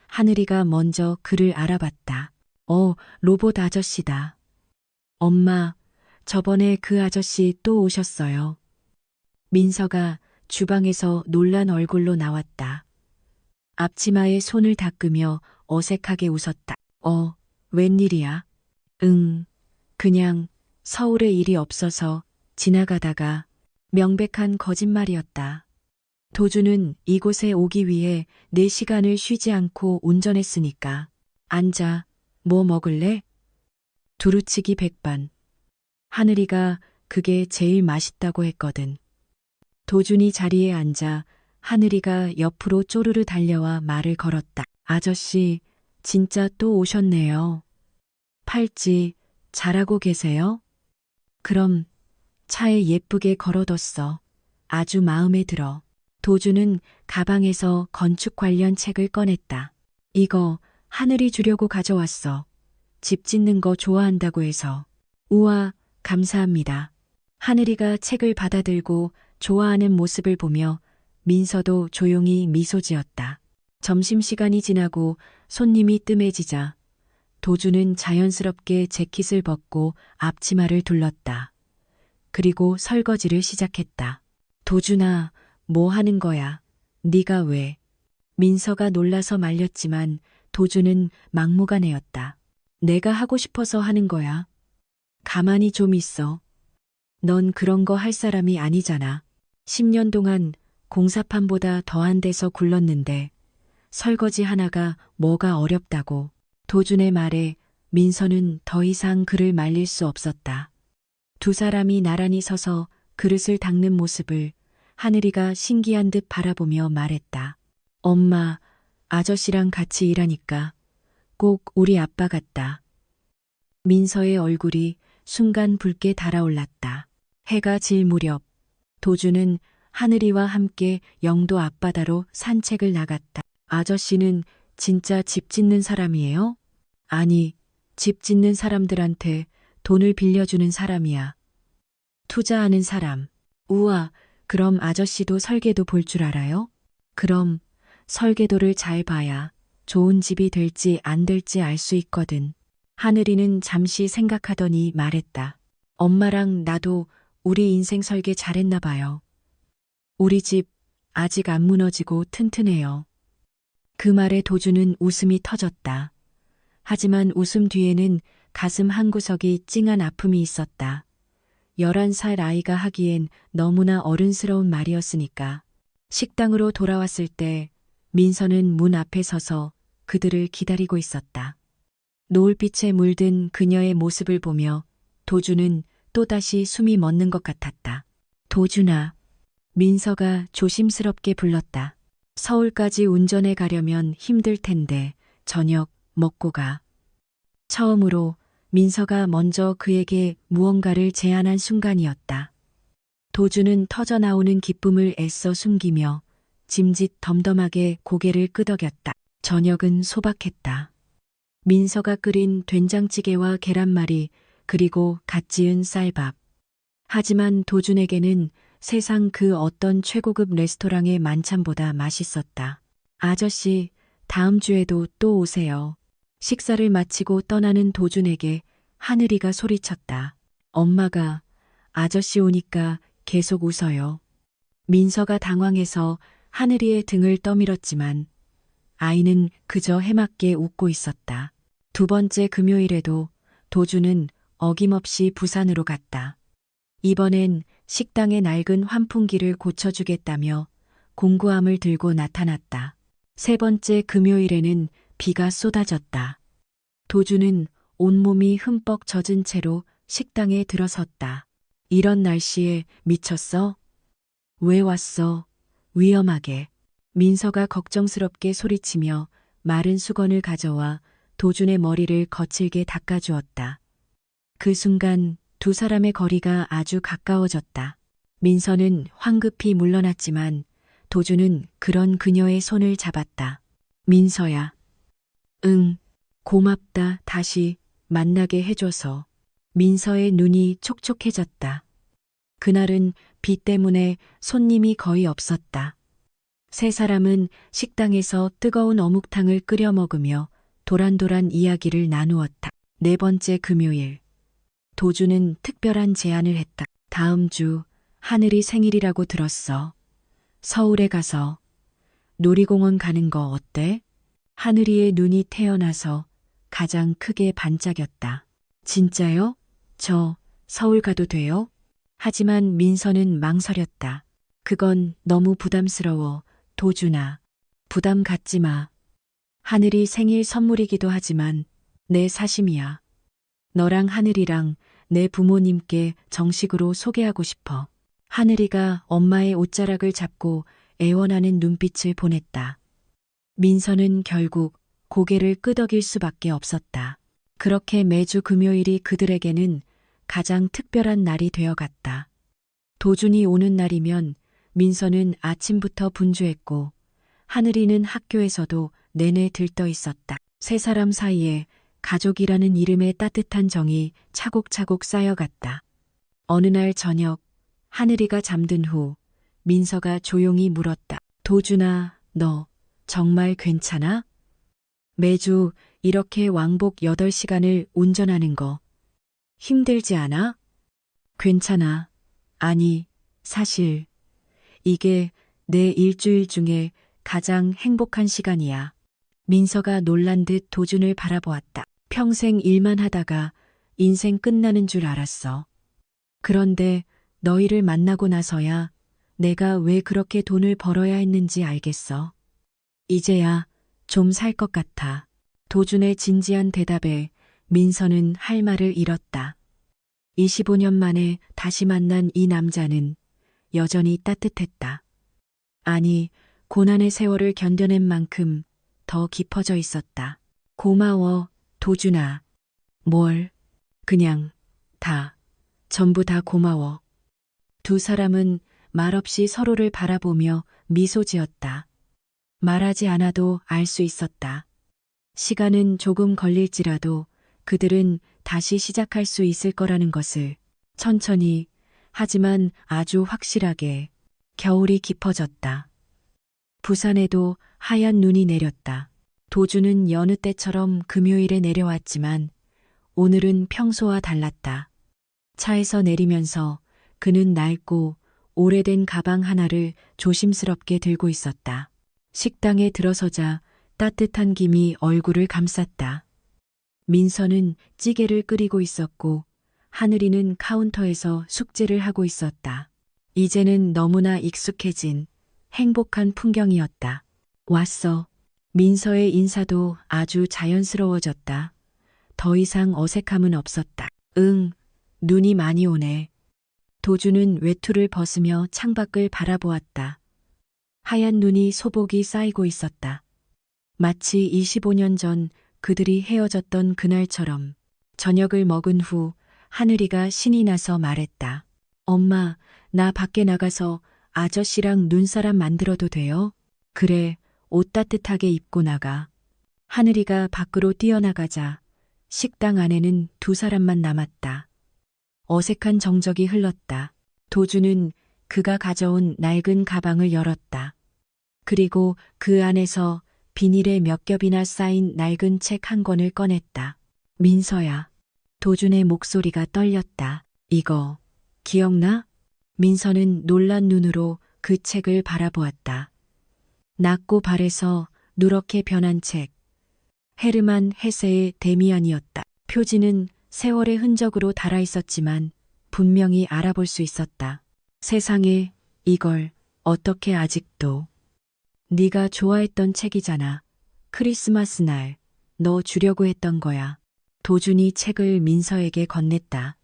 하늘이가 먼저 그를 알아봤다. 로봇 아저씨다. 엄마, 저번에 그 아저씨 또 오셨어요. 민서가 주방에서 놀란 얼굴로 나왔다. 앞치마에 손을 닦으며 어색하게 웃었다. 웬일이야? 그냥 서울에 일이 없어서 지나가다가. 명백한 거짓말이었다. 도준은 이곳에 오기 위해 4시간을 쉬지 않고 운전했으니까. 앉아, 뭐 먹을래? 두루치기 백반. 하늘이가 그게 제일 맛있다고 했거든. 도준이 자리에 앉아 하늘이가 옆으로 쪼르르 달려와 말을 걸었다. 아저씨, 진짜 또 오셨네요. 팔찌 잘하고 계세요? 그럼 차에 예쁘게 걸어뒀어. 아주 마음에 들어. 도준은 가방에서 건축 관련 책을 꺼냈다. 이거 하늘이 주려고 가져왔어. 집 짓는 거 좋아한다고 해서. 우와, 감사합니다. 하늘이가 책을 받아들고 좋아하는 모습을 보며 민서도 조용히 미소 지었다. 점심시간이 지나고 손님이 뜸해지자 도준은 자연스럽게 재킷을 벗고 앞치마를 둘렀다. 그리고 설거지를 시작했다. 도준아, 뭐 하는 거야? 네가 왜? 민서가 놀라서 말렸지만 도준은 막무가내였다. 내가 하고 싶어서 하는 거야. 가만히 좀 있어. 넌 그런 거 할 사람이 아니잖아. 10년 동안 공사판보다 더한 데서 굴렀는데 설거지 하나가 뭐가 어렵다고. 도준의 말에 민서는 더 이상 그를 말릴 수 없었다. 두 사람이 나란히 서서 그릇을 닦는 모습을 하늘이가 신기한 듯 바라보며 말했다. 엄마, 아저씨랑 같이 일하니까 꼭 우리 아빠 같다. 민서의 얼굴이 순간 붉게 달아올랐다. 해가 질 무렵 도주는 하늘이와 함께 영도 앞바다로 산책을 나갔다. 아저씨는 진짜 집 짓는 사람이에요? 아니, 집 짓는 사람들한테 돈을 빌려주는 사람이야. 투자하는 사람. 우와, 그럼 아저씨도 설계도 볼 줄 알아요? 그럼 설계도를 잘 봐야 좋은 집이 될지 안 될지 알 수 있거든. 하늘이는 잠시 생각하더니 말했다. 엄마랑 나도 우리 인생 설계 잘했나 봐요. 우리 집 아직 안 무너지고 튼튼해요. 그 말에 도주는 웃음이 터졌다. 하지만 웃음 뒤에는 가슴 한구석이 찡한 아픔이 있었다. 11살 아이가 하기엔 너무나 어른스러운 말이었으니까. 식당으로 돌아왔을 때 민서는 문 앞에 서서 그들을 기다리고 있었다. 노을빛에 물든 그녀의 모습을 보며 도주는 또다시 숨이 멎는 것 같았다. 도준아. 민서가 조심스럽게 불렀다. 서울까지 운전해 가려면 힘들 텐데 저녁 먹고 가. 처음으로 민서가 먼저 그에게 무언가를 제안한 순간이었다. 도주는 터져나오는 기쁨을 애써 숨기며 짐짓 덤덤하게 고개를 끄덕였다. 저녁은 소박했다. 민서가 끓인 된장찌개와 계란말이 그리고 갓 지은 쌀밥. 하지만 도준에게는 세상 그 어떤 최고급 레스토랑의 만찬보다 맛있었다. 아저씨, 다음 주에도 또 오세요. 식사를 마치고 떠나는 도준에게 하늘이가 소리쳤다. 엄마가 아저씨 오니까 계속 웃어요. 민서가 당황해서 하늘이의 등을 떠밀었지만 아이는 그저 해맑게 웃고 있었다. 두 번째 금요일에도 도주는 어김없이 부산으로 갔다. 이번엔 식당의 낡은 환풍기를 고쳐주겠다며 공구함을 들고 나타났다. 세 번째 금요일에는 비가 쏟아졌다. 도주는 온몸이 흠뻑 젖은 채로 식당에 들어섰다. 이런 날씨에 미쳤어? 왜 왔어? 위험하게. 민서가 걱정스럽게 소리치며 마른 수건을 가져와 도준의 머리를 거칠게 닦아주었다. 그 순간 두 사람의 거리가 아주 가까워졌다. 민서는 황급히 물러났지만 도준은 그런 그녀의 손을 잡았다. 민서야. 응, 고맙다. 다시 만나게 해줘서. 민서의 눈이 촉촉해졌다. 그날은 비 때문에 손님이 거의 없었다. 세 사람은 식당에서 뜨거운 어묵탕을 끓여 먹으며 도란도란 이야기를 나누었다. 네 번째 금요일. 도주는 특별한 제안을 했다. 다음 주 하늘이 생일이라고 들었어. 서울에 가서 놀이공원 가는 거 어때? 하늘이의 눈이 태어나서 가장 크게 반짝였다. 진짜요? 저 서울 가도 돼요? 하지만 민서는 망설였다. 그건 너무 부담스러워. 도준아, 부담 갖지 마. 하늘이 생일 선물이기도 하지만 내 사심이야. 너랑 하늘이랑 내 부모님께 정식으로 소개하고 싶어. 하늘이가 엄마의 옷자락을 잡고 애원하는 눈빛을 보냈다. 민서는 결국 고개를 끄덕일 수밖에 없었다. 그렇게 매주 금요일이 그들에게는 가장 특별한 날이 되어갔다. 도준이 오는 날이면 민서는 아침부터 분주했고 하늘이는 학교에서도 내내 들떠 있었다. 세 사람 사이에 가족이라는 이름의 따뜻한 정이 차곡차곡 쌓여갔다. 어느 날 저녁 하늘이가 잠든 후 민서가 조용히 물었다. 도준아, 너 정말 괜찮아? 매주 이렇게 왕복 8시간을 운전하는 거 힘들지 않아? 괜찮아. 아니, 사실 이게 내 일주일 중에 가장 행복한 시간이야. 민서가 놀란 듯 도준을 바라보았다. 평생 일만 하다가 인생 끝나는 줄 알았어. 그런데 너희를 만나고 나서야 내가 왜 그렇게 돈을 벌어야 했는지 알겠어. 이제야 좀 살 것 같아. 도준의 진지한 대답에 민서는 할 말을 잃었다. 25년 만에 다시 만난 이 남자는 여전히 따뜻했다. 아니, 고난의 세월을 견뎌낸 만큼 더 깊어져 있었다. 고마워, 도준아. 뭘? 그냥 전부 다 고마워. 두 사람은 말없이 서로를 바라보며 미소 지었다. 말하지 않아도 알 수 있었다. 시간은 조금 걸릴지라도 그들은 다시 시작할 수 있을 거라는 것을 천천히 하지만 아주 확실하게. 겨울이 깊어졌다. 부산에도 하얀 눈이 내렸다. 도주는 여느 때처럼 금요일에 내려왔지만 오늘은 평소와 달랐다. 차에서 내리면서 그는 낡고 오래된 가방 하나를 조심스럽게 들고 있었다. 식당에 들어서자 따뜻한 김이 얼굴을 감쌌다. 민서는 찌개를 끓이고 있었고 하늘이는 카운터에서 숙제를 하고 있었다. 이제는 너무나 익숙해진 행복한 풍경이었다. 왔어. 민서의 인사도 아주 자연스러워졌다. 더 이상 어색함은 없었다. 응, 눈이 많이 오네. 도주는 외투를 벗으며 창밖을 바라보았다. 하얀 눈이 소복이 쌓이고 있었다. 마치 25년 전 그들이 헤어졌던 그날처럼. 저녁을 먹은 후 하늘이가 신이 나서 말했다. 엄마, 나 밖에 나가서 아저씨랑 눈사람 만들어도 돼요? 그래, 옷 따뜻하게 입고 나가. 하늘이가 밖으로 뛰어나가자 식당 안에는 두 사람만 남았다. 어색한 정적이 흘렀다. 도주는 그가 가져온 낡은 가방을 열었다. 그리고 그 안에서 비닐에 몇 겹이나 쌓인 낡은 책 한 권을 꺼냈다. 민서야. 도준의 목소리가 떨렸다. 이거 기억나? 민서는 놀란 눈으로 그 책을 바라보았다. 낮고 발에서 누렇게 변한 책. 헤르만 헤세의 데미안이었다. 표지는 세월의 흔적으로 달아 있었지만 분명히 알아볼 수 있었다. 세상에 이걸 어떻게 아직도. 네가 좋아했던 책이잖아. 크리스마스 날 너 주려고 했던 거야. 도준이 책을 민서에게 건넸다.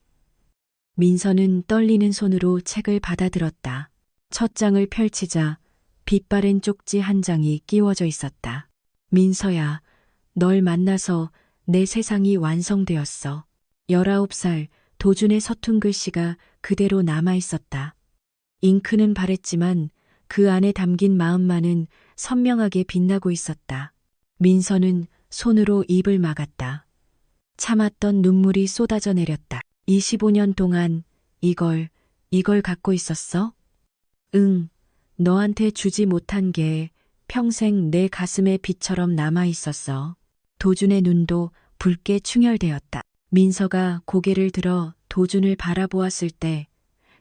민서는 떨리는 손으로 책을 받아들었다. 첫 장을 펼치자 빛바랜 쪽지 한 장이 끼워져 있었다. 민서야, 널 만나서 내 세상이 완성되었어. 19살 도준의 서툰 글씨가 그대로 남아 있었다. 잉크는 바랬지만 그 안에 담긴 마음만은 선명하게 빛나고 있었다. 민서는 손으로 입을 막았다. 참았던 눈물이 쏟아져 내렸다. 25년 동안 이걸 갖고 있었어? 응, 너한테 주지 못한 게 평생 내 가슴에 빛처럼 남아 있었어. 도준의 눈도 붉게 충혈되었다. 민서가 고개를 들어 도준을 바라보았을 때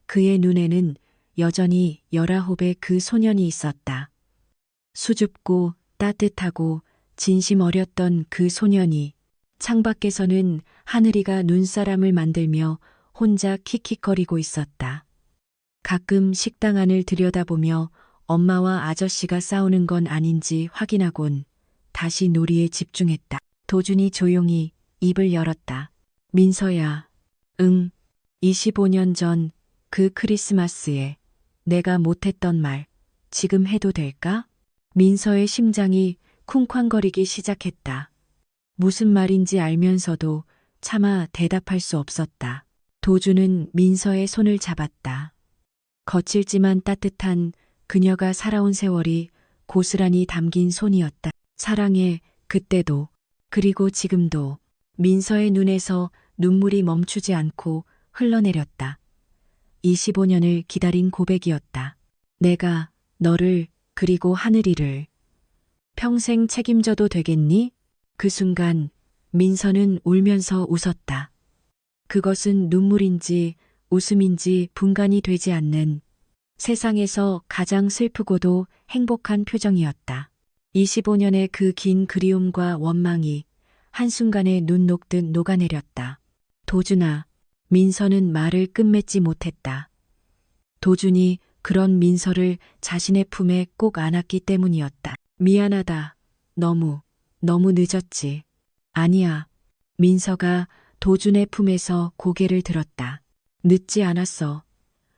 그의 눈에는 여전히 19의 그 소년이 있었다. 수줍고 따뜻하고 진심 어렸던 그 소년이. 창밖에서는 하늘이가 눈사람을 만들며 혼자 킥킥거리고 있었다. 가끔 식당 안을 들여다보며 엄마와 아저씨가 싸우는 건 아닌지 확인하곤 다시 놀이에 집중했다. 도준이 조용히 입을 열었다. 민서야, 응, 25년 전 그 크리스마스에 내가 못했던 말 지금 해도 될까? 민서의 심장이 쿵쾅거리기 시작했다. 무슨 말인지 알면서도 차마 대답할 수 없었다. 도주는 민서의 손을 잡았다. 거칠지만 따뜻한 그녀가 살아온 세월이 고스란히 담긴 손이었다. 사랑해, 그때도, 그리고 지금도. 민서의 눈에서 눈물이 멈추지 않고 흘러내렸다. 25년을 기다린 고백이었다. 내가 너를 그리고 하늘이를 평생 책임져도 되겠니? 그 순간 민서는 울면서 웃었다. 그것은 눈물인지 웃음인지 분간이 되지 않는 세상에서 가장 슬프고도 행복한 표정이었다. 25년의 그 긴 그리움과 원망이 한순간에 눈 녹듯 녹아내렸다. 도준아, 민서는 말을 끝맺지 못했다. 도준이 그런 민서를 자신의 품에 꼭 안았기 때문이었다. 미안하다. 너무 늦었지. 아니야. 민서가 도준의 품에서 고개를 들었다. 늦지 않았어.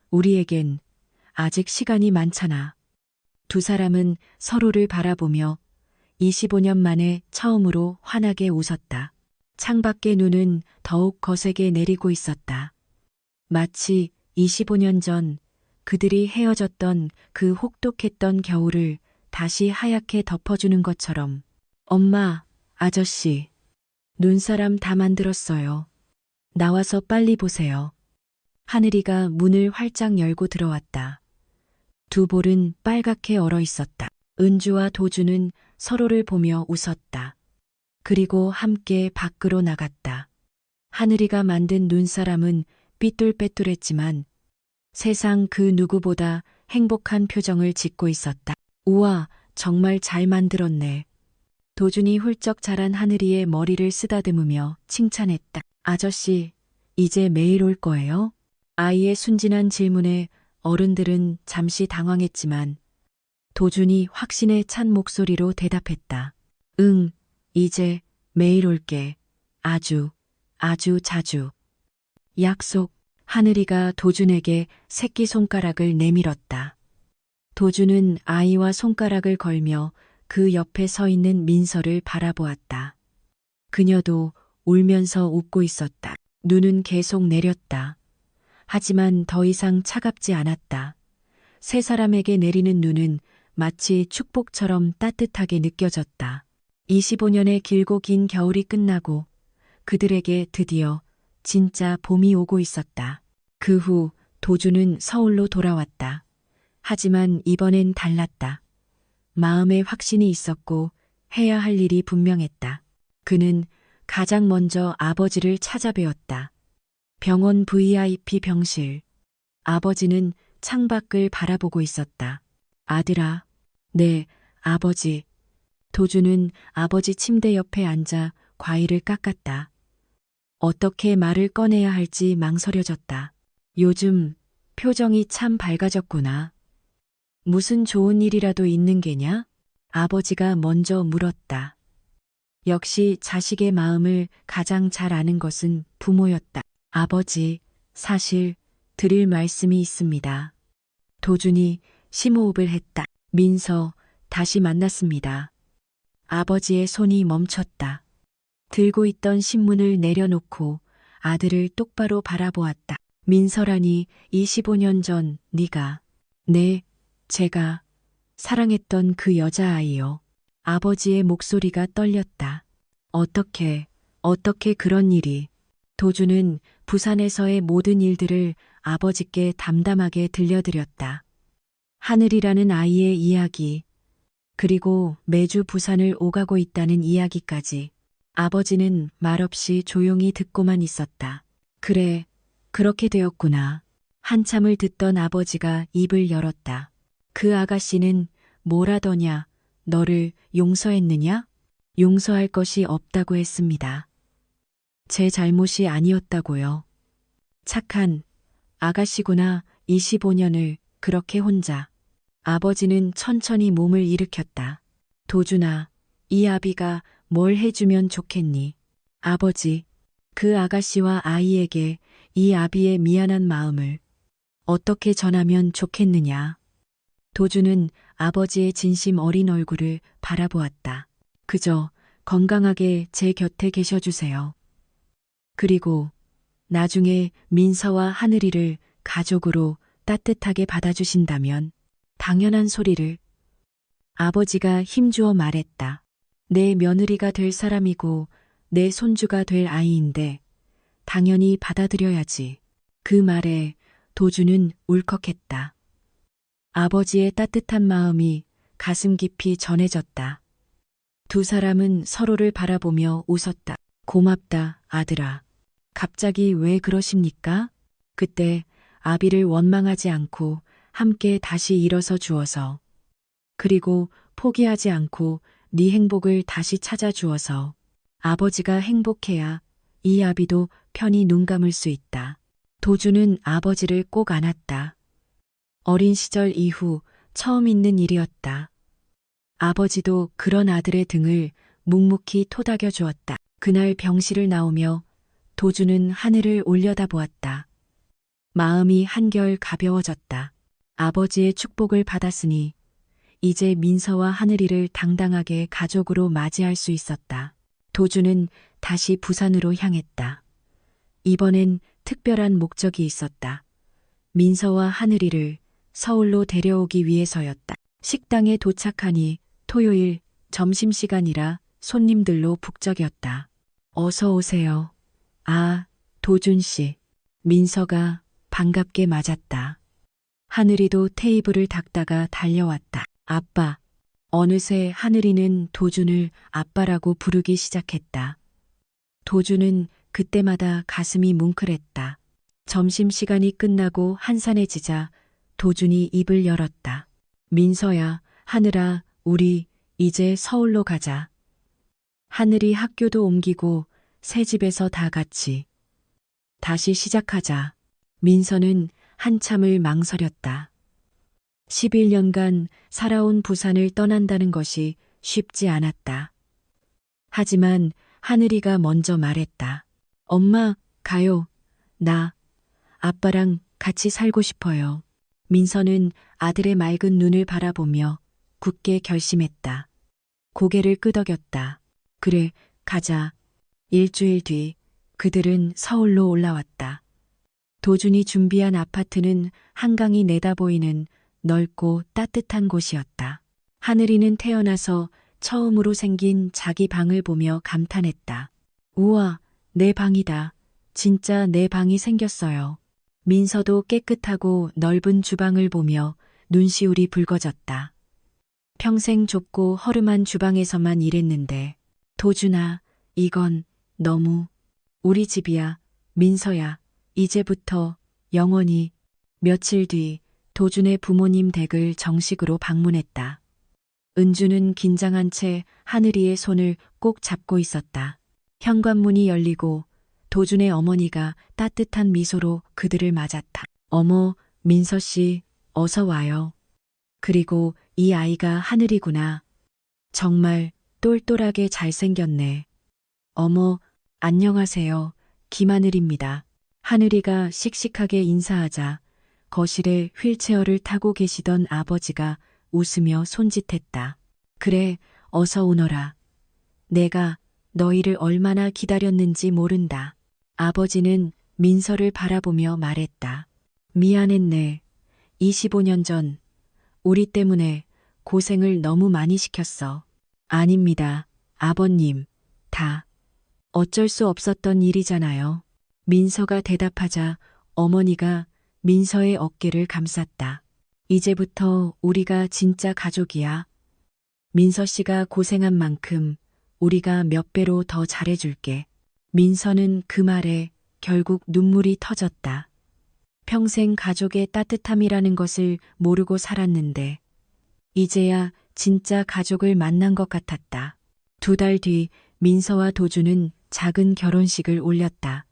우리에겐 아직 시간이 많잖아. 두 사람은 서로를 바라보며 25년 만에 처음으로 환하게 웃었다. 창밖의 눈은 더욱 거세게 내리고 있었다. 마치 25년 전 그들이 헤어졌던 그 혹독했던 겨울을 다시 하얗게 덮어주는 것처럼. 엄마, 아저씨, 눈사람 다 만들었어요. 나와서 빨리 보세요. 하늘이가 문을 활짝 열고 들어왔다. 두 볼은 빨갛게 얼어 있었다. 은주와 도주는 서로를 보며 웃었다. 그리고 함께 밖으로 나갔다. 하늘이가 만든 눈사람은 삐뚤빼뚤했지만 세상 그 누구보다 행복한 표정을 짓고 있었다. 우와, 정말 잘 만들었네. 도준이 훌쩍 자란 하늘이의 머리를 쓰다듬으며 칭찬했다. 아저씨, 이제 매일 올 거예요? 아이의 순진한 질문에 어른들은 잠시 당황했지만 도준이 확신에 찬 목소리로 대답했다. 응, 이제 매일 올게. 아주 자주. 약속. 하늘이가 도준에게 새끼손가락을 내밀었다. 도준은 아이와 손가락을 걸며 그 옆에 서 있는 민서를 바라보았다. 그녀도 울면서 웃고 있었다. 눈은 계속 내렸다. 하지만 더 이상 차갑지 않았다. 세 사람에게 내리는 눈은 마치 축복처럼 따뜻하게 느껴졌다. 25년의 길고 긴 겨울이 끝나고 그들에게 드디어 진짜 봄이 오고 있었다. 그 후 도주는 서울로 돌아왔다. 하지만 이번엔 달랐다. 마음에 확신이 있었고 해야 할 일이 분명했다. 그는 가장 먼저 아버지를 찾아뵈었다. 병원 VIP 병실. 아버지는 창밖을 바라보고 있었다. 아들아. 네, 아버지. 도주는 아버지 침대 옆에 앉아 과일을 깎았다. 어떻게 말을 꺼내야 할지 망설여졌다. 요즘 표정이 참 밝아졌구나. 무슨 좋은 일이라도 있는 게냐? 아버지가 먼저 물었다. 역시 자식의 마음을 가장 잘 아는 것은 부모였다. 아버지, 사실 드릴 말씀이 있습니다. 도준이 심호흡을 했다. 민서, 다시 만났습니다. 아버지의 손이 멈췄다. 들고 있던 신문을 내려놓고 아들을 똑바로 바라보았다. 민서라니 25년 전 네가, 네, 제가 사랑했던 그 여자아이요. 아버지의 목소리가 떨렸다. 어떻게 그런 일이. 도주는 부산에서의 모든 일들을 아버지께 담담하게 들려드렸다. 하늘이라는 아이의 이야기, 그리고 매주 부산을 오가고 있다는 이야기까지. 아버지는 말없이 조용히 듣고만 있었다. 그래, 그렇게 되었구나. 한참을 듣던 아버지가 입을 열었다. 그 아가씨는 뭐라더냐, 너를 용서했느냐? 용서할 것이 없다고 했습니다. 제 잘못이 아니었다고요. 착한 아가씨구나. 25년을 그렇게 혼자. 아버지는 천천히 몸을 일으켰다. 도준아, 이 아비가 뭘 해주면 좋겠니? 아버지, 그 아가씨와 아이에게 이 아비의 미안한 마음을 어떻게 전하면 좋겠느냐? 도준은 아버지의 진심 어린 얼굴을 바라보았다. 그저 건강하게 제 곁에 계셔주세요. 그리고 나중에 민서와 하늘이를 가족으로 따뜻하게 받아주신다면 당연한 소리를. 아버지가 힘주어 말했다. 내 며느리가 될 사람이고 내 손주가 될 아이인데 당연히 받아들여야지. 그 말에 도주는 울컥했다. 아버지의 따뜻한 마음이 가슴 깊이 전해졌다. 두 사람은 서로를 바라보며 웃었다. 고맙다, 아들아. 갑자기 왜 그러십니까? 그때 아비를 원망하지 않고 함께 다시 일어서 주어서, 그리고 포기하지 않고 네 행복을 다시 찾아주어서. 아버지가 행복해야 이 아비도 편히 눈 감을 수 있다. 도주는 아버지를 꼭 안았다. 어린 시절 이후 처음 있는 일이었다. 아버지도 그런 아들의 등을 묵묵히 토닥여 주었다. 그날 병실을 나오며 도주는 하늘을 올려다보았다. 마음이 한결 가벼워졌다. 아버지의 축복을 받았으니 이제 민서와 하늘이를 당당하게 가족으로 맞이할 수 있었다. 도주는 다시 부산으로 향했다. 이번엔 특별한 목적이 있었다. 민서와 하늘이를 서울로 데려오기 위해서였다. 식당에 도착하니 토요일 점심시간이라 손님들로 북적였다. 어서 오세요. 아, 도준 씨. 민서가 반갑게 맞았다. 하늘이도 테이블을 닦다가 달려왔다. 아빠. 어느새 하늘이는 도준을 아빠라고 부르기 시작했다. 도준은 그때마다 가슴이 뭉클했다. 점심시간이 끝나고 한산해지자 도준이 입을 열었다. 민서야, 하늘아, 우리 이제 서울로 가자. 하늘이 학교도 옮기고 새 집에서 다 같이 다시 시작하자. 민서는 한참을 망설였다. 11년간 살아온 부산을 떠난다는 것이 쉽지 않았다. 하지만 하늘이가 먼저 말했다. 엄마, 가요. 나 아빠랑 같이 살고 싶어요. 민서는 아들의 맑은 눈을 바라보며 굳게 결심했다. 고개를 끄덕였다. 그래, 가자. 일주일 뒤 그들은 서울로 올라왔다. 도준이 준비한 아파트는 한강이 내다보이는 넓고 따뜻한 곳이었다. 하늘이는 태어나서 처음으로 생긴 자기 방을 보며 감탄했다. 우와, 내 방이다. 진짜 내 방이 생겼어요. 민서도 깨끗하고 넓은 주방을 보며 눈시울이 붉어졌다. 평생 좁고 허름한 주방에서만 일했는데, 도준아, 이건 너무 우리 집이야. 민서야, 이제부터 영원히. 며칠 뒤 도준의 부모님 댁을 정식으로 방문했다. 은주는 긴장한 채 하늘이의 손을 꼭 잡고 있었다. 현관문이 열리고 도준의 어머니가 따뜻한 미소로 그들을 맞았다. 어머, 민서 씨, 어서 와요. 그리고 이 아이가 하늘이구나. 정말 똘똘하게 잘생겼네. 어머, 안녕하세요. 김하늘입니다. 하늘이가 씩씩하게 인사하자 거실에 휠체어를 타고 계시던 아버지가 웃으며 손짓했다. 그래, 어서 오너라. 내가 너희를 얼마나 기다렸는지 모른다. 아버지는 민서를 바라보며 말했다. 미안했네. 25년 전 우리 때문에 고생을 너무 많이 시켰어. 아닙니다. 아버님, 다 어쩔 수 없었던 일이잖아요. 민서가 대답하자 어머니가 민서의 어깨를 감쌌다. 이제부터 우리가 진짜 가족이야. 민서 씨가 고생한 만큼 우리가 몇 배로 더 잘해줄게. 민서는 그 말에 결국 눈물이 터졌다. 평생 가족의 따뜻함이라는 것을 모르고 살았는데 이제야 진짜 가족을 만난 것 같았다. 2달 뒤 민서와 도준은 작은 결혼식을 올렸다.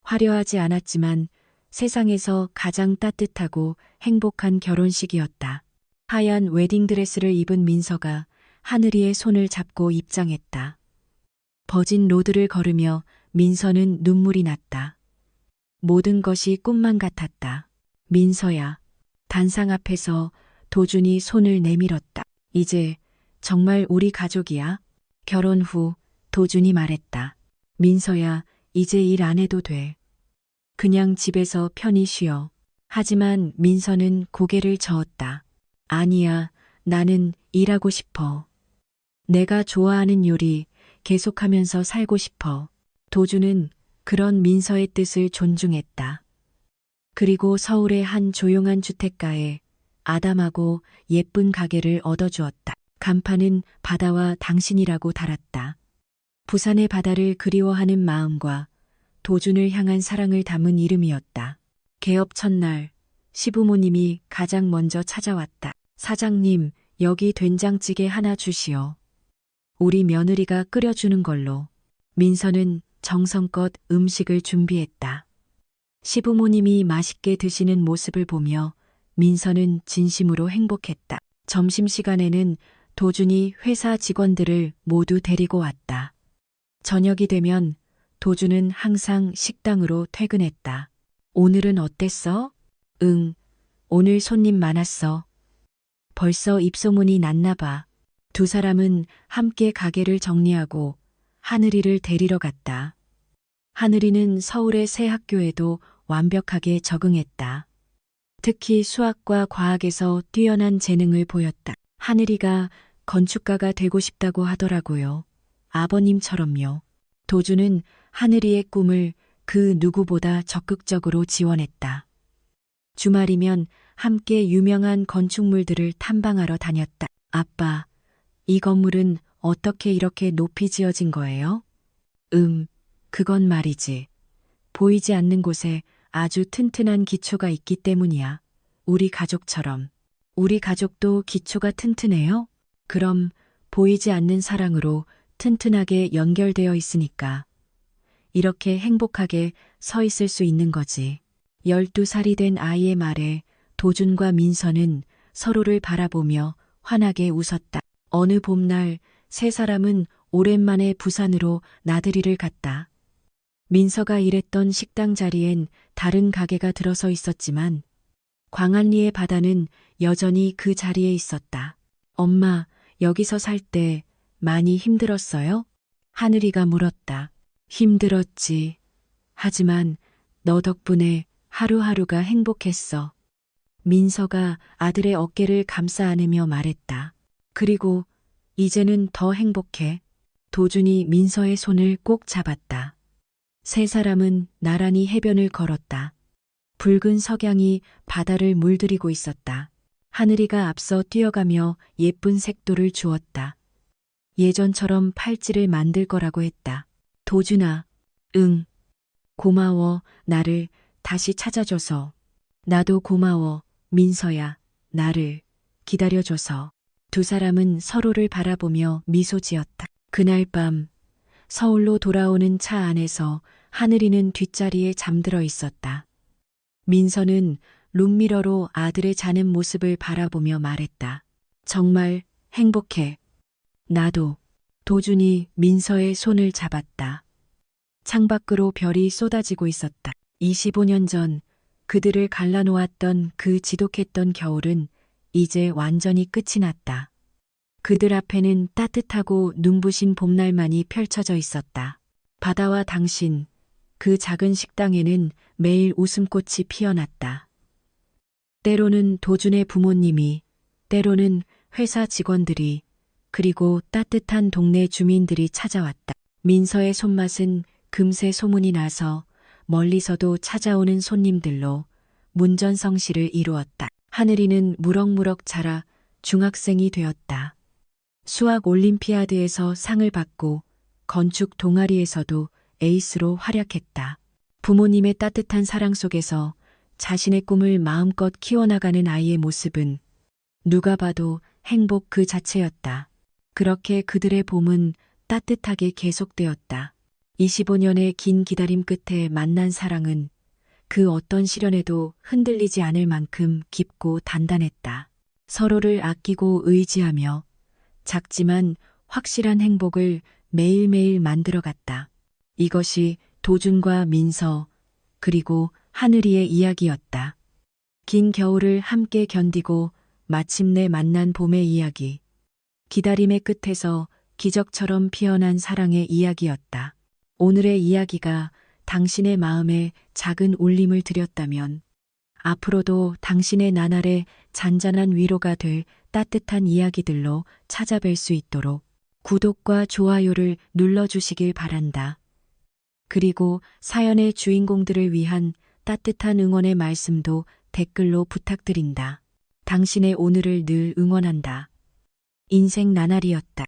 화려하지 않았지만 세상에서 가장 따뜻하고 행복한 결혼식이었다. 하얀 웨딩드레스를 입은 민서가 하늘이의 손을 잡고 입장했다. 버진 로드를 걸으며 민서는 눈물이 났다. 모든 것이 꿈만 같았다. 민서야. 단상 앞에서 도준이 손을 내밀었다. 이제 정말 우리 가족이야. 결혼 후 도준이 말했다. 민서야, 이제 일 안 해도 돼. 그냥 집에서 편히 쉬어. 하지만 민서는 고개를 저었다. 아니야, 나는 일하고 싶어. 내가 좋아하는 요리 계속하면서 살고 싶어. 도준은 그런 민서의 뜻을 존중했다. 그리고 서울의 한 조용한 주택가에 아담하고 예쁜 가게를 얻어주었다. 간판은 바다와 당신이라고 달았다. 부산의 바다를 그리워하는 마음과 도준을 향한 사랑을 담은 이름이었다. 개업 첫날 시부모님이 가장 먼저 찾아왔다. 사장님, 여기 된장찌개 하나 주시오. 우리 며느리가 끓여주는 걸로. 민서는 정성껏 음식을 준비했다. 시부모님이 맛있게 드시는 모습을 보며 민서는 진심으로 행복했다. 점심시간에는 도준이 회사 직원들을 모두 데리고 왔다. 저녁이 되면 도준은 항상 식당으로 퇴근했다. 오늘은 어땠어? 응, 오늘 손님 많았어. 벌써 입소문이 났나 봐. 두 사람은 함께 가게를 정리하고 하늘이를 데리러 갔다. 하늘이는 서울의 새 학교에도 완벽하게 적응했다. 특히 수학과 과학에서 뛰어난 재능을 보였다. 하늘이가 건축가가 되고 싶다고 하더라고요. 아버님처럼요. 도주는 하늘이의 꿈을 그 누구보다 적극적으로 지원했다. 주말이면 함께 유명한 건축물들을 탐방하러 다녔다. 아빠, 이 건물은 어떻게 이렇게 높이 지어진 거예요? 그건 말이지. 보이지 않는 곳에 아주 튼튼한 기초가 있기 때문이야. 우리 가족처럼. 우리 가족도 기초가 튼튼해요? 그럼 보이지 않는 사랑으로 튼튼하게 연결되어 있으니까. 이렇게 행복하게 서 있을 수 있는 거지. 12살이 된 아이의 말에 도준과 민서는 서로를 바라보며 환하게 웃었다. 어느 봄날 세 사람은 오랜만에 부산으로 나들이를 갔다. 민서가 일했던 식당 자리엔 다른 가게가 들어서 있었지만 광안리의 바다는 여전히 그 자리에 있었다. 엄마, 여기서 살 때 많이 힘들었어요? 하늘이가 물었다. 힘들었지. 하지만 너 덕분에 하루하루가 행복했어. 민서가 아들의 어깨를 감싸 안으며 말했다. 그리고 이제는 더 행복해. 도준이 민서의 손을 꼭 잡았다. 세 사람은 나란히 해변을 걸었다. 붉은 석양이 바다를 물들이고 있었다. 하늘이가 앞서 뛰어가며 예쁜 색도를 주었다. 예전처럼 팔찌를 만들 거라고 했다. 도준아, 응. 고마워, 나를 다시 찾아줘서. 나도 고마워, 민서야, 나를 기다려줘서. 두 사람은 서로를 바라보며 미소 지었다. 그날 밤, 서울로 돌아오는 차 안에서 하늘이는 뒷자리에 잠들어 있었다. 민서는 룸미러로 아들의 자는 모습을 바라보며 말했다. 정말 행복해. 나도. 도준이 민서의 손을 잡았다. 창밖으로 별이 쏟아지고 있었다. 25년 전 그들을 갈라놓았던 그 지독했던 겨울은 이제 완전히 끝이 났다. 그들 앞에는 따뜻하고 눈부신 봄날만이 펼쳐져 있었다. 바다와 당신, 그 작은 식당에는 매일 웃음꽃이 피어났다. 때로는 도준의 부모님이, 때로는 회사 직원들이, 그리고 따뜻한 동네 주민들이 찾아왔다. 민서의 손맛은 금세 소문이 나서 멀리서도 찾아오는 손님들로 문전성시를 이루었다. 하늘이는 무럭무럭 자라 중학생이 되었다. 수학 올림피아드에서 상을 받고 건축 동아리에서도 에이스로 활약했다. 부모님의 따뜻한 사랑 속에서 자신의 꿈을 마음껏 키워나가는 아이의 모습은 누가 봐도 행복 그 자체였다. 그렇게 그들의 봄은 따뜻하게 계속되었다. 25년의 긴 기다림 끝에 만난 사랑은 그 어떤 시련에도 흔들리지 않을 만큼 깊고 단단했다. 서로를 아끼고 의지하며 작지만 확실한 행복을 매일매일 만들어갔다. 이것이 도준과 민서 그리고 하늘이의 이야기였다. 긴 겨울을 함께 견디고 마침내 만난 봄의 이야기. 기다림의 끝에서 기적처럼 피어난 사랑의 이야기였다. 오늘의 이야기가 당신의 마음에 작은 울림을 드렸다면 앞으로도 당신의 나날에 잔잔한 위로가 될 따뜻한 이야기들로 찾아뵐 수 있도록 구독과 좋아요를 눌러주시길 바란다. 그리고 사연의 주인공들을 위한 따뜻한 응원의 말씀도 댓글로 부탁드린다. 당신의 오늘을 늘 응원한다. 인생 나날이었다.